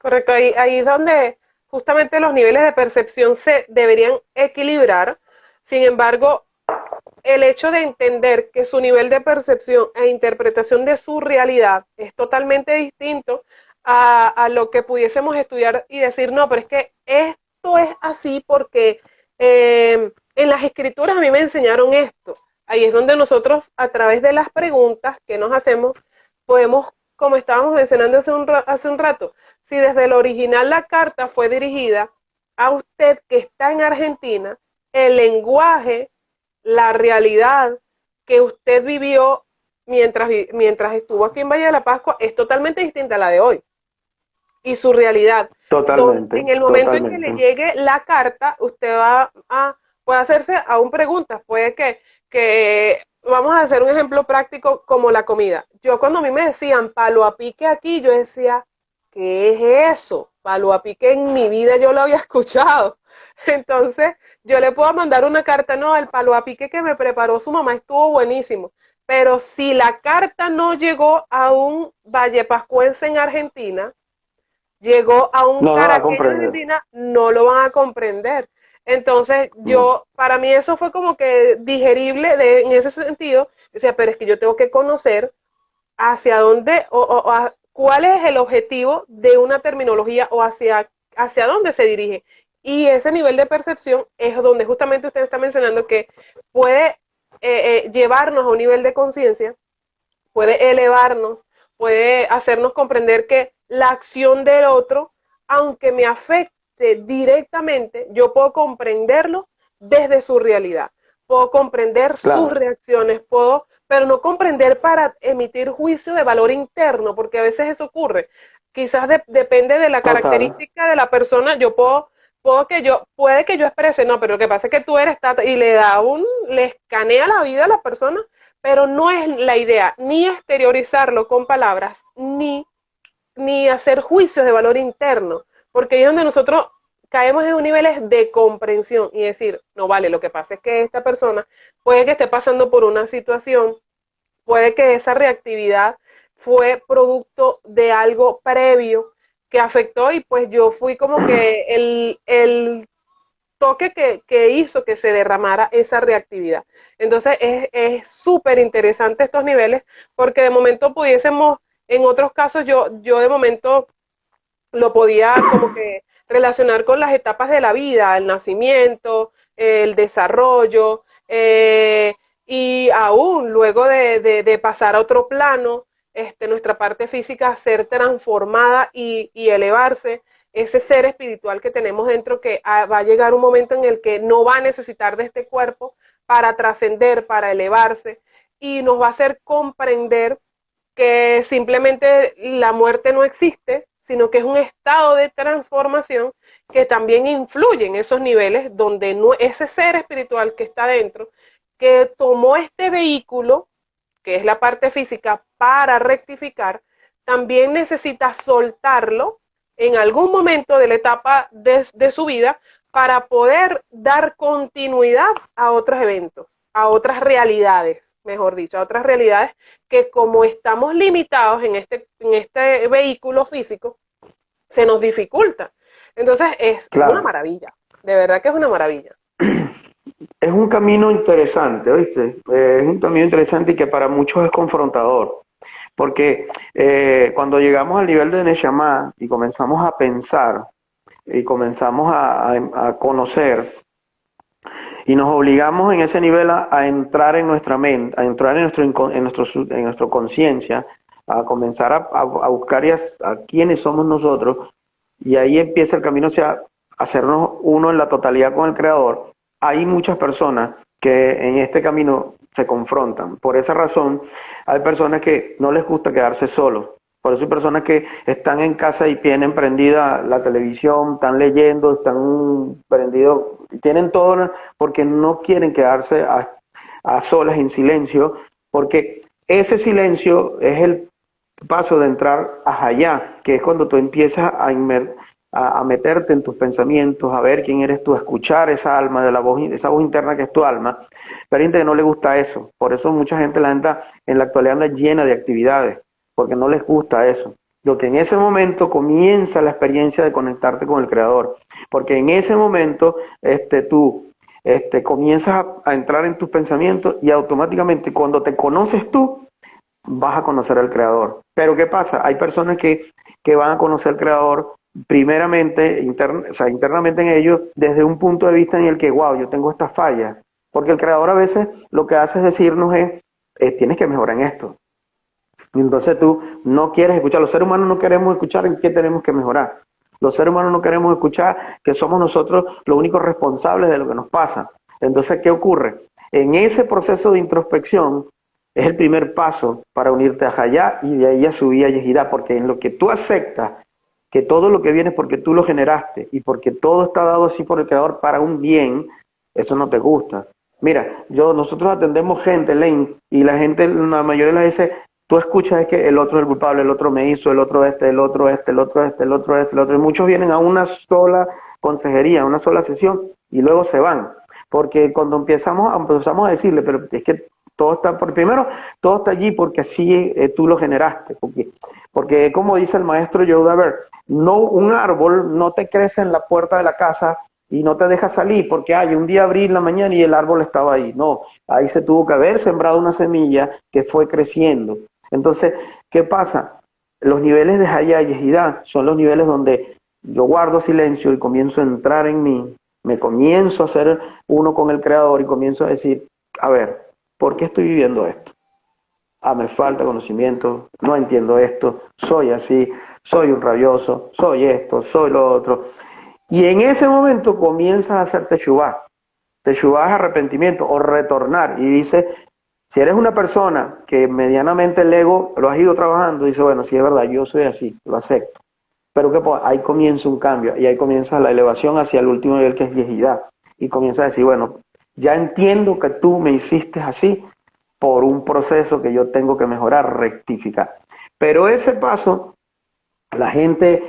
A: Correcto, ahí es donde justamente los niveles de percepción se deberían equilibrar. Sin embargo, el hecho de entender que su nivel de percepción e interpretación de su realidad es totalmente distinto a lo que pudiésemos estudiar y decir, no, pero es que esto es así porque en las escrituras a mí me enseñaron esto. Ahí es donde nosotros, a través de las preguntas que nos hacemos, podemos, como estábamos mencionando hace un rato, si desde el original la carta fue dirigida a usted que está en Argentina el lenguaje, la realidad que usted vivió mientras estuvo aquí en Valle de la Pascua es totalmente distinta a la de hoy. Y su realidad. En
B: Totalmente,
A: el momento en que le
B: totalmente.
A: llegue la carta, usted puede hacerse aún preguntas. Puede vamos a hacer un ejemplo práctico como la comida. Yo cuando a mí me decían palo a pique aquí, yo decía, ¿qué es eso? Palo a pique en mi vida yo lo había escuchado. Entonces, yo le puedo mandar una carta, no, el palo a pique que me preparó su mamá estuvo buenísimo. Pero si la carta no llegó a un vallepascuense en Argentina, llegó a un
B: No, no la
A: caraqueño de
B: comprende.
A: Argentina, no lo van a comprender. Entonces,
B: No,
A: para mí eso fue como que digerible en ese sentido. Decía, pero es que yo tengo que conocer hacia dónde cuál es el objetivo de una terminología o hacia dónde se dirige. Y ese nivel de percepción es donde justamente usted está mencionando que puede llevarnos a un nivel de conciencia, puede elevarnos, puede hacernos comprender que la acción del otro, aunque me afecte directamente, yo puedo comprenderlo desde su realidad, puedo comprender sus
B: claro,
A: reacciones, pero no comprender para emitir juicio de valor interno, porque a veces eso ocurre. Quizás depende de la
B: total,
A: característica de la persona, puede que yo exprese, no, pero lo que pasa es que tú eres tata, y le escanea la vida a la persona, pero no es la idea ni exteriorizarlo con palabras, ni hacer juicios de valor interno, porque ahí es donde nosotros caemos en un niveles de comprensión y decir, no vale, lo que pasa es que esta persona puede que esté pasando por una situación, puede que esa reactividad fue producto de algo previo que afectó y pues yo fui como que el toque que hizo que se derramara esa reactividad. Entonces es súper interesante estos niveles porque de momento pudiésemos, en otros casos yo de momento lo podía como que relacionar con las etapas de la vida, el nacimiento, el desarrollo, y aún luego de pasar a otro plano, nuestra parte física ser transformada y elevarse, ese ser espiritual que tenemos dentro que va a llegar un momento en el que no va a necesitar de este cuerpo para trascender, para elevarse, y nos va a hacer comprender que simplemente la muerte no existe, sino que es un estado de transformación que también influye en esos niveles donde ese ser espiritual que está dentro, que tomó este vehículo, que es la parte física, para rectificar, también necesita soltarlo en algún momento de la etapa de su vida para poder dar continuidad a otros eventos, a otras realidades, mejor dicho, a otras realidades que como estamos limitados en este vehículo físico, se nos dificulta. Entonces es una
B: claro.
A: maravilla, de verdad que es una maravilla.
B: Es un camino interesante, ¿oíste? Es un camino interesante y que para muchos es confrontador, porque cuando llegamos al nivel de Neshama y comenzamos a pensar y comenzamos a conocer y nos obligamos en ese nivel a entrar en nuestra mente, a entrar en nuestro conciencia, a comenzar a buscar a quiénes somos nosotros, y ahí empieza el camino hacia hacernos uno en la totalidad con el Creador. Hay muchas personas que en este camino se confrontan. Por esa razón, hay personas que no les gusta quedarse solos. Por eso hay personas que están en casa y tienen prendida la televisión, están leyendo, están prendidos, tienen todo porque no quieren quedarse a solas en silencio, porque ese silencio es el paso de entrar a allá, que es cuando tú empiezas a meterte en tus pensamientos, a ver quién eres tú, a escuchar esa alma de la voz, esa voz interna que es tu alma. Pero hay gente que no le gusta eso, por eso mucha gente en la actualidad anda llena de actividades, porque no les gusta eso. Lo que en ese momento comienza la experiencia de conectarte con el Creador, porque en ese momento tú comienzas a entrar en tus pensamientos y automáticamente cuando te conoces tú, vas a conocer al Creador. Pero ¿qué pasa? Hay personas que van a conocer al Creador primeramente, internamente en ellos, desde un punto de vista en el que, wow, yo tengo estas fallas. Porque el Creador a veces lo que hace es decirnos tienes que mejorar en esto. Y entonces tú no quieres escuchar. Los seres humanos no queremos escuchar en qué tenemos que mejorar. Los seres humanos no queremos escuchar que somos nosotros los únicos responsables de lo que nos pasa. Entonces, ¿qué ocurre? En ese proceso de introspección es el primer paso para unirte a Hayá y de ahí a subir a Yehidá, porque en lo que tú aceptas que todo lo que viene es porque tú lo generaste y porque todo está dado así por el Creador para un bien, eso no te gusta. Mira, nosotros atendemos gente, Lane, y la gente, la mayoría de las veces, tú escuchas es que el otro es el culpable, el otro me hizo, el otro el otro el otro el otro el otro. Y muchos vienen a una sola consejería, a una sola sesión, y luego se van. Porque cuando empezamos a decirle, pero es que todo está, primero, todo está allí porque así tú lo generaste. Porque como dice el maestro Yehuda Berg, no, un árbol no te crece en la puerta de la casa y no te deja salir porque un día abrí la mañana y el árbol estaba ahí. No, ahí se tuvo que haber sembrado una semilla que fue creciendo. Entonces, ¿qué pasa? Los niveles de Hayá y Yehidá son los niveles donde yo guardo silencio y comienzo a entrar en mí, me comienzo a hacer uno con el Creador y comienzo a decir, a ver, ¿por qué estoy viviendo esto? Me falta conocimiento, no entiendo esto, soy así, soy un rabioso, soy esto, soy lo otro. Y en ese momento comienzas a hacer teshuvá. Teshuvá es arrepentimiento o retornar. Y dice, si eres una persona que medianamente el ego lo has ido trabajando, dice, bueno, sí es verdad, yo soy así, lo acepto. Pero que pues, ahí comienza un cambio y ahí comienza la elevación hacia el último nivel que es Yehidá. Y comienza a decir, bueno, ya entiendo que tú me hiciste así por un proceso que yo tengo que mejorar, rectificar. Pero ese paso, la gente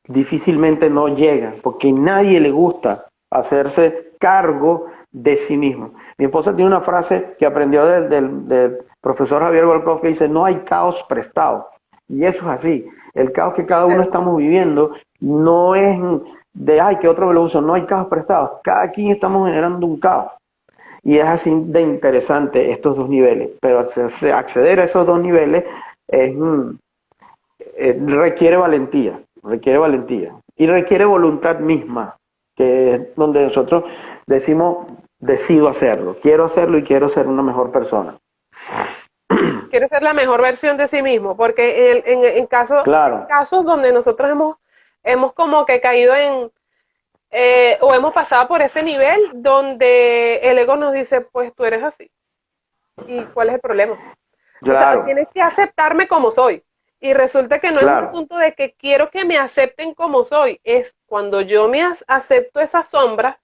B: difícilmente no llega, porque a nadie le gusta hacerse cargo de sí mismo. Mi esposa tiene una frase que aprendió del profesor Javier Volkov que dice, no hay caos prestado. Y eso es así. El caos que cada uno estamos viviendo no es de, que otro me lo uso. No hay caos prestado. Cada quien estamos generando un caos. Y es así de interesante estos dos niveles. Pero acceder a esos dos niveles requiere valentía. Requiere valentía. Y requiere voluntad misma. Que es donde nosotros decimos, decido hacerlo. Quiero hacerlo y quiero ser una mejor persona.
A: Quiere ser la mejor versión de sí mismo, porque en casos donde nosotros hemos como que caído o hemos pasado por ese nivel donde el ego nos dice, pues tú eres así. ¿Y cuál es el problema?
B: Claro.
A: O sea, tienes que aceptarme como soy. Y resulta que no es un asunto de que quiero que me acepten como soy, es cuando yo me acepto esas sombras,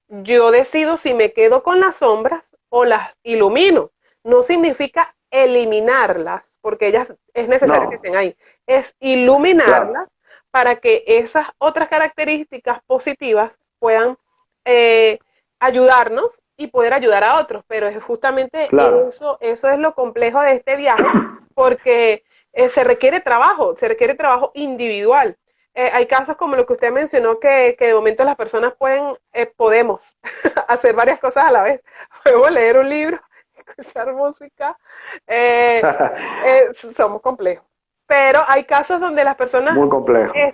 A: yo decido si me quedo con las sombras o las ilumino. No significa eliminarlas, porque ellas es necesario que estén ahí. Es iluminarlas para que esas otras características positivas puedan ayudarnos y poder ayudar a otros. Pero es justamente eso es lo complejo de este viaje, porque se requiere trabajo individual. Hay casos como lo que usted mencionó, que de momento las personas podemos hacer varias cosas a la vez. Podemos leer un libro, escuchar música, somos complejos. Pero hay casos donde las personas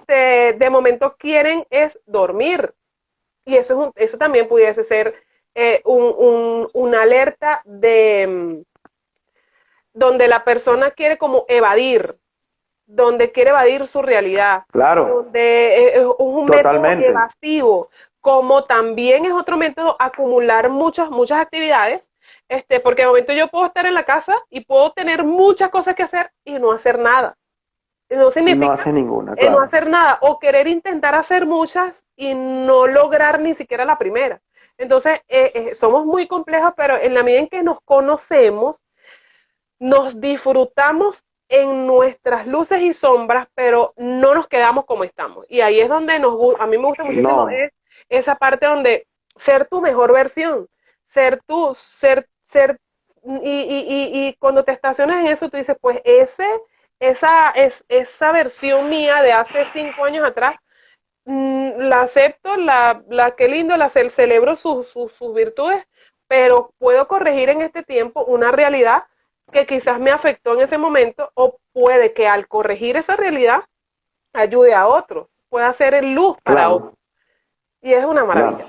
A: de momento quieren es dormir. Y eso también pudiese ser una alerta de donde la persona quiere como evadir, donde quiere evadir su realidad, donde es un método evasivo, como también es otro método acumular muchas actividades, porque de momento yo puedo estar en la casa y puedo tener muchas cosas que hacer y no hacer nada. No significa
B: no hacer ninguna,
A: no hacer nada, o querer intentar hacer muchas y no lograr ni siquiera la primera. Entonces, somos muy complejos, pero en la medida en que nos conocemos, nos disfrutamos en nuestras luces y sombras, pero no nos quedamos como estamos. Y ahí es donde a mí me gusta muchísimo esa parte donde ser tu mejor versión, ser tú, y cuando te estacionas en eso, tú dices, pues esa versión mía de hace 5 años atrás, la acepto, que lindo, celebro sus virtudes, pero puedo corregir en este tiempo una realidad que quizás me afectó en ese momento, o puede que al corregir esa realidad ayude a otros, pueda ser luz para otros. Y es una maravilla.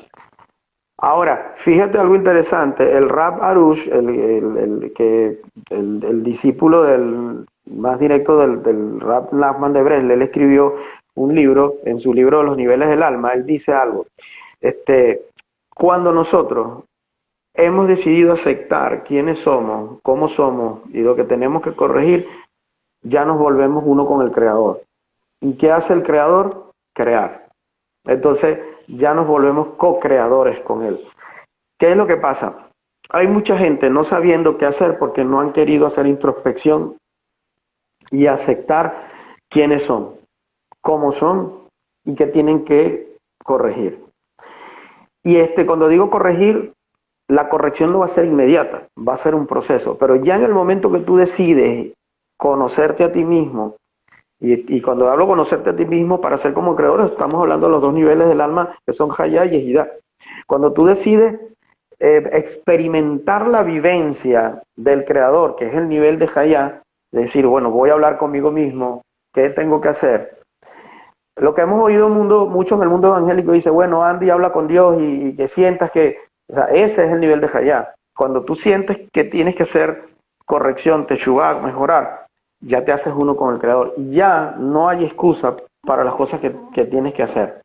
B: Ahora, fíjate algo interesante, el Rab Arush, el discípulo más directo del Rab Nachman de Breslev, él escribió un libro, en su libro Los niveles del alma, él dice algo. Este, cuando nosotros hemos decidido aceptar quiénes somos, cómo somos y lo que tenemos que corregir, ya nos volvemos uno con el Creador. ¿Y qué hace el Creador? Crear. Entonces ya nos volvemos co-creadores con Él. ¿Qué es lo que pasa? Hay mucha gente no sabiendo qué hacer porque no han querido hacer introspección y aceptar quiénes son, cómo son y qué tienen que corregir. Y cuando digo corregir, la corrección no va a ser inmediata, va a ser un proceso, pero ya en el momento que tú decides conocerte a ti mismo, y cuando hablo conocerte a ti mismo para ser como creador, estamos hablando de los dos niveles del alma que son Hayá y Ejidá. Cuando tú decides experimentar la vivencia del creador, que es el nivel de Hayá, decir, bueno, voy a hablar conmigo mismo, ¿qué tengo que hacer? Lo que hemos oído mucho en el mundo evangélico dice, bueno, Andy, habla con Dios y que sientas que, o sea, ese es el nivel de Hayá. Cuando tú sientes que tienes que hacer corrección, teshuvá, mejorar, ya te haces uno con el Creador. Ya no hay excusa para las cosas que tienes que hacer.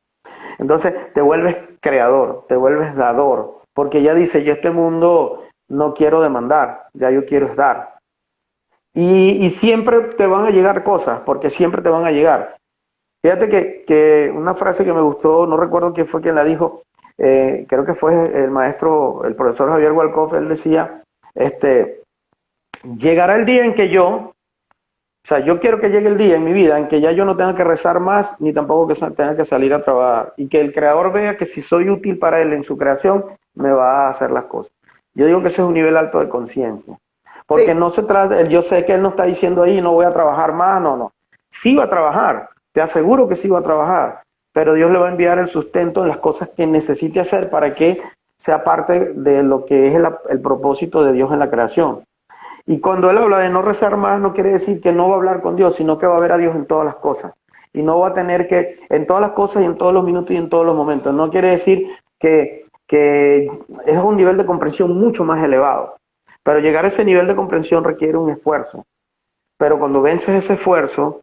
B: Entonces te vuelves creador, te vuelves dador, porque ya dice, yo este mundo no quiero demandar, ya yo quiero dar. Y siempre te van a llegar cosas, porque siempre te van a llegar. Fíjate que una frase que me gustó, no recuerdo quién fue quien la dijo, creo que fue el maestro, el profesor Javier Walkoff, él decía, llegará el día en que yo quiero que llegue el día en mi vida en que ya yo no tenga que rezar más, ni tampoco que tenga que salir a trabajar, y que el Creador vea que si soy útil para Él en su creación, me va a hacer las cosas. Yo digo que ese es un nivel alto de conciencia, porque
A: Sí.
B: no se trata, yo sé que Él no está diciendo ahí, no voy a trabajar más, no. Sí va a trabajar, te aseguro que sí va a trabajar, pero Dios le va a enviar el sustento en las cosas que necesite hacer para que sea parte de lo que es el propósito de Dios en la creación. Y cuando él habla de no rezar más, no quiere decir que no va a hablar con Dios, sino que va a ver a Dios en todas las cosas. Y no va a tener que, en todas las cosas y en todos los minutos y en todos los momentos. No quiere decir que es un nivel de comprensión mucho más elevado. Pero llegar a ese nivel de comprensión requiere un esfuerzo. Pero cuando vences ese esfuerzo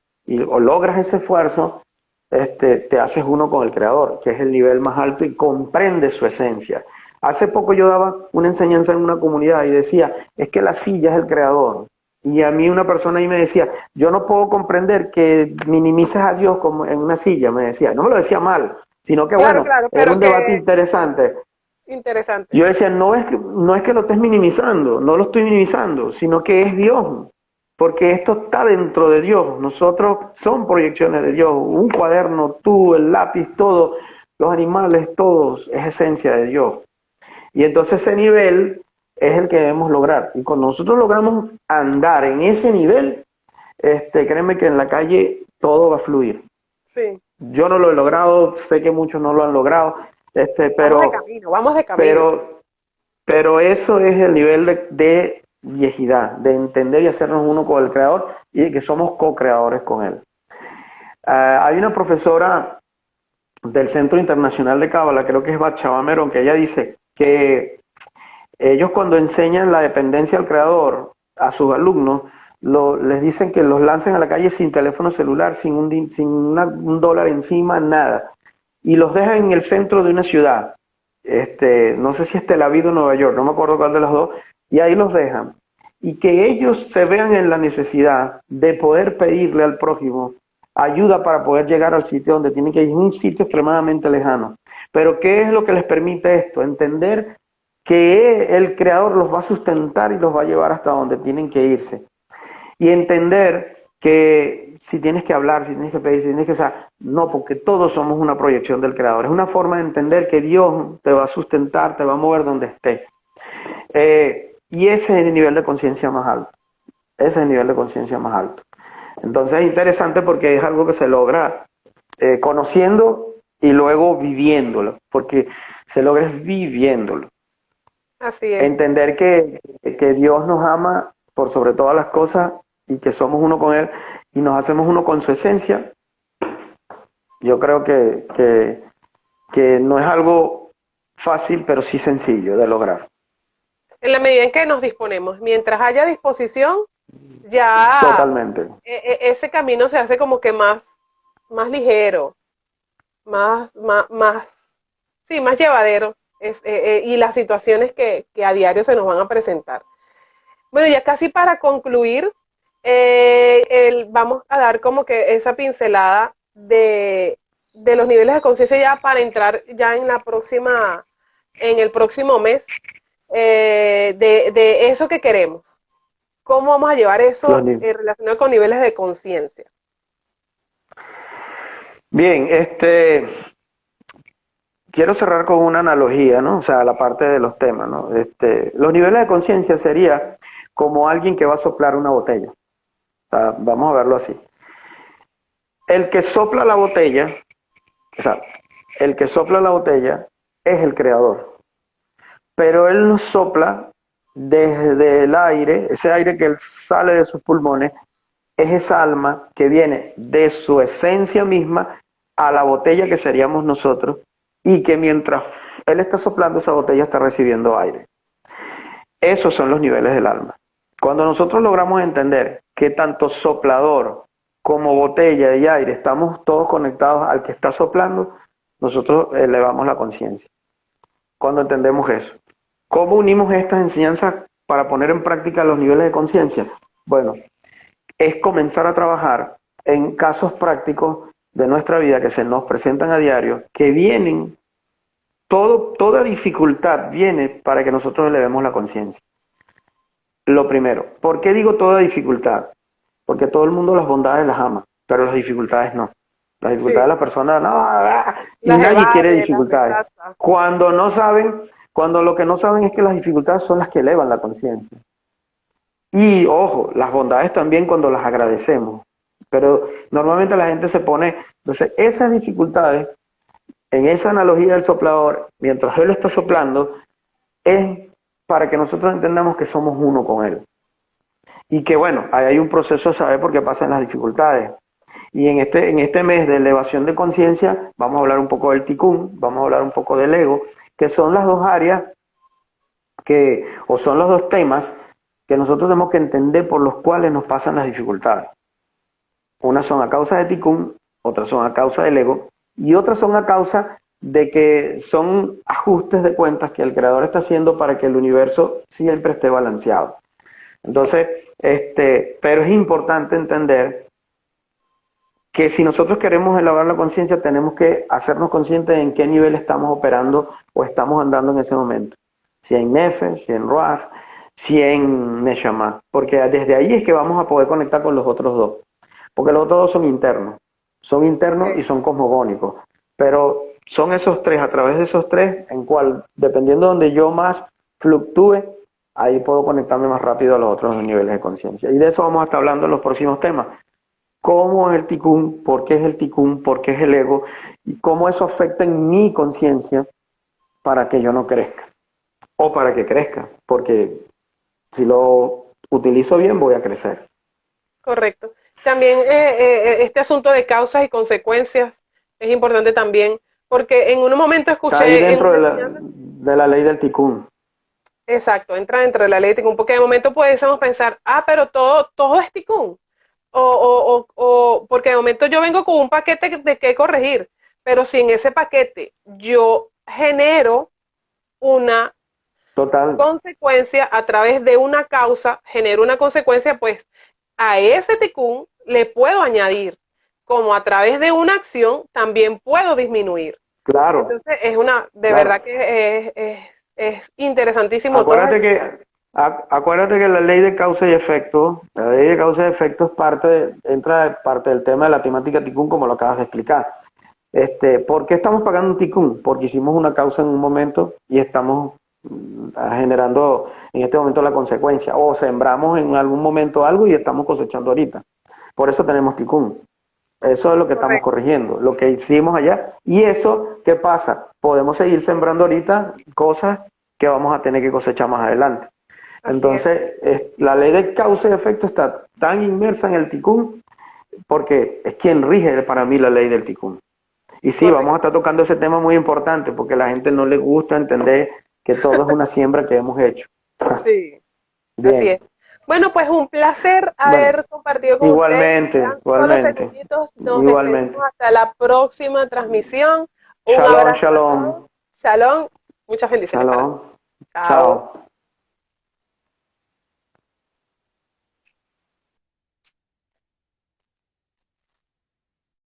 B: o logras ese esfuerzo, te haces uno con el Creador, que es el nivel más alto y comprendes su esencia. Hace poco yo daba una enseñanza en una comunidad y decía, es que la silla es el Creador. Y a mí una persona ahí me decía, yo no puedo comprender que minimices a Dios como en una silla, me decía. No me lo decía mal, sino que
A: Claro,
B: bueno,
A: claro,
B: era
A: pero
B: un debate
A: que
B: interesante.
A: interesante.
B: Yo decía, no es que lo estés minimizando, no lo estoy minimizando, sino que es Dios, porque esto está dentro de Dios. Nosotros son proyecciones de Dios. Un cuaderno, tú, el lápiz, todo, los animales, todos, es esencia de Dios. Y entonces ese nivel es el que debemos lograr. Y cuando nosotros logramos andar en ese nivel, créeme que en la calle todo va a fluir.
A: Sí.
B: Yo no lo he logrado, sé que muchos no lo han logrado,
A: Vamos de
B: pero,
A: camino, vamos de camino.
B: pero, pero eso es el nivel de viejidad, de entender y hacernos uno con el Creador y de que somos co-creadores con Él. Hay una profesora del Centro Internacional de Cábala, creo que es Batsheva Merón, que ella dice que ellos cuando enseñan la dependencia al Creador a sus alumnos, les dicen que los lancen a la calle sin teléfono celular, sin un dólar encima, nada. Y los dejan en el centro de una ciudad. No sé si es Tel Aviv o Nueva York, no me acuerdo cuál de los dos, y ahí los dejan. Y que ellos se vean en la necesidad de poder pedirle al prójimo ayuda para poder llegar al sitio donde tienen que ir, un sitio extremadamente lejano. Pero ¿qué es lo que les permite esto? Entender que el Creador los va a sustentar y los va a llevar hasta donde tienen que irse. Y entender que si tienes que hablar, si tienes que pedir, si tienes que... no, porque todos somos una proyección del Creador. Es una forma de entender que Dios te va a sustentar, te va a mover donde esté. Y ese es el nivel de conciencia más alto. Ese es el nivel de conciencia más alto. Entonces es interesante porque es algo que se logra conociendo y luego viviéndolo, porque se logra viviéndolo.
A: Así es.
B: Entender que Dios nos ama por sobre todas las cosas y que somos uno con Él y nos hacemos uno con su esencia, yo creo que no es algo fácil, pero sí sencillo de lograr.
A: En la medida en que nos disponemos, mientras haya disposición, ya
B: Totalmente.
A: ese camino se hace como que más, más ligero, más, sí, más llevadero y las situaciones que a diario se nos van a presentar. Bueno, ya casi para concluir, vamos a dar como que esa pincelada de los niveles de conciencia ya para entrar ya en en el próximo mes, de eso que queremos. ¿Cómo vamos a llevar
B: Los
A: eso
B: ni-
A: relacionado con niveles de conciencia?
B: Bien, quiero cerrar con una analogía, ¿no? O sea, la parte de los temas, ¿no? Los niveles de conciencia sería como alguien que va a soplar una botella. O sea, vamos a verlo así. El que sopla la botella, o sea, el que sopla la botella es el creador, pero él nos sopla desde el aire, ese aire que él sale de sus pulmones, es esa alma que viene de su esencia misma a la botella que seríamos nosotros y que mientras él está soplando esa botella está recibiendo aire. Esos son los niveles del alma. Cuando nosotros logramos entender que tanto soplador como botella de aire estamos todos conectados al que está soplando, nosotros elevamos la conciencia. Cuando entendemos eso. ¿Cómo unimos estas enseñanzas para poner en práctica los niveles de conciencia? Bueno, es comenzar a trabajar en casos prácticos de nuestra vida que se nos presentan a diario, que vienen, toda dificultad viene para que nosotros elevemos la conciencia. Lo primero, ¿por qué digo toda dificultad? Porque todo el mundo las bondades las ama, pero las dificultades no. Las dificultades
A: Sí,
B: de las personas, no, y
A: las
B: nadie quiere
A: evade, las
B: dificultades.
A: rechaza.
B: Cuando no saben, cuando lo que no saben es que las dificultades son las que elevan la conciencia. Y ojo, las bondades también cuando las agradecemos. Pero normalmente la gente se pone, entonces esas dificultades, en esa analogía del soplador, mientras él está soplando, es para que nosotros entendamos que somos uno con él. Y que bueno, ahí hay un proceso de saber por qué pasan las dificultades. Y en este mes de elevación de conciencia vamos a hablar un poco del Tikkun, vamos a hablar un poco del ego, que son las dos áreas o son los dos temas que nosotros tenemos que entender por los cuales nos pasan las dificultades. Unas son a causa de Tikkun, otras son a causa del ego, y otras son a causa de que son ajustes de cuentas que el creador está haciendo para que el universo siempre esté balanceado. Entonces, pero es importante entender que si nosotros queremos elevar la conciencia, tenemos que hacernos conscientes en qué nivel estamos operando o estamos andando en ese momento. Si en Nefesh, si en Ruach, si en Neshama. Porque desde ahí es que vamos a poder conectar con los otros dos. Porque los otros dos son internos. Son internos y son cosmogónicos. Pero son esos tres, a través de esos tres, en cual, dependiendo de donde yo más fluctúe, ahí puedo conectarme más rápido a los otros niveles de conciencia. Y de eso vamos a estar hablando en los próximos temas. ¿Cómo es el Tikkun? ¿Por qué es el Tikkun? ¿Por qué es el ego? Y cómo eso afecta en mi conciencia para que yo no crezca. O para que crezca. Porque si lo utilizo bien, voy a crecer.
A: Correcto. También este asunto de causas y consecuencias es importante también, porque en un momento
B: Está ahí
A: escuché en
B: dentro
A: una enseñanza,
B: de la ley del Tikkun.
A: exacto, entra dentro de la ley de Tikkun, porque de momento pudiésemos pensar, pero todo es Tikkun, porque de momento yo vengo con un paquete de qué corregir, pero si en ese paquete yo genero una
B: Total.
A: consecuencia a través de una causa, genero una consecuencia, pues a ese tikkun le puedo añadir, como a través de una acción también puedo disminuir.
B: Claro,
A: Entonces de
B: claro.
A: verdad que es interesantísimo todo.
B: Acuérdate que, acuérdate que la ley de causa y efecto, la ley de causa y efecto entra parte del tema de la temática Tikkun, como lo acabas de explicar. ¿Por qué estamos pagando un Tikkun? Porque hicimos una causa en un momento y estamos generando en este momento la consecuencia. O sembramos en algún momento algo y estamos cosechando ahorita. Por eso tenemos Tikkun. Eso es lo que estamos
A: Correcto.
B: corrigiendo, lo que hicimos allá. Y eso, ¿qué pasa? Podemos seguir sembrando ahorita cosas que vamos a tener que cosechar más adelante.
A: Así es.
B: Entonces, la ley de causa y efecto está tan inmersa en el Tikkun porque es quien rige para mí la ley del Tikkun. Y sí, vamos a
A: Correcto.
B: estar tocando ese tema muy importante porque a la gente no le gusta entender que todo es una siembra que hemos hecho.
A: Sí, así
B: Bien,
A: es. Bueno, pues un placer
B: Bueno,
A: haber compartido con ustedes.
B: igualmente,
A: Quedan solo
B: igualmente,
A: segunditos. Nos
B: igualmente.
A: despedimos hasta la próxima transmisión. Un
B: Shalom,
A: abrazo a
B: shalom,
A: todos. Shalom. Muchas bendiciones para todos.
B: shalom.
A: Chao.
B: Chao.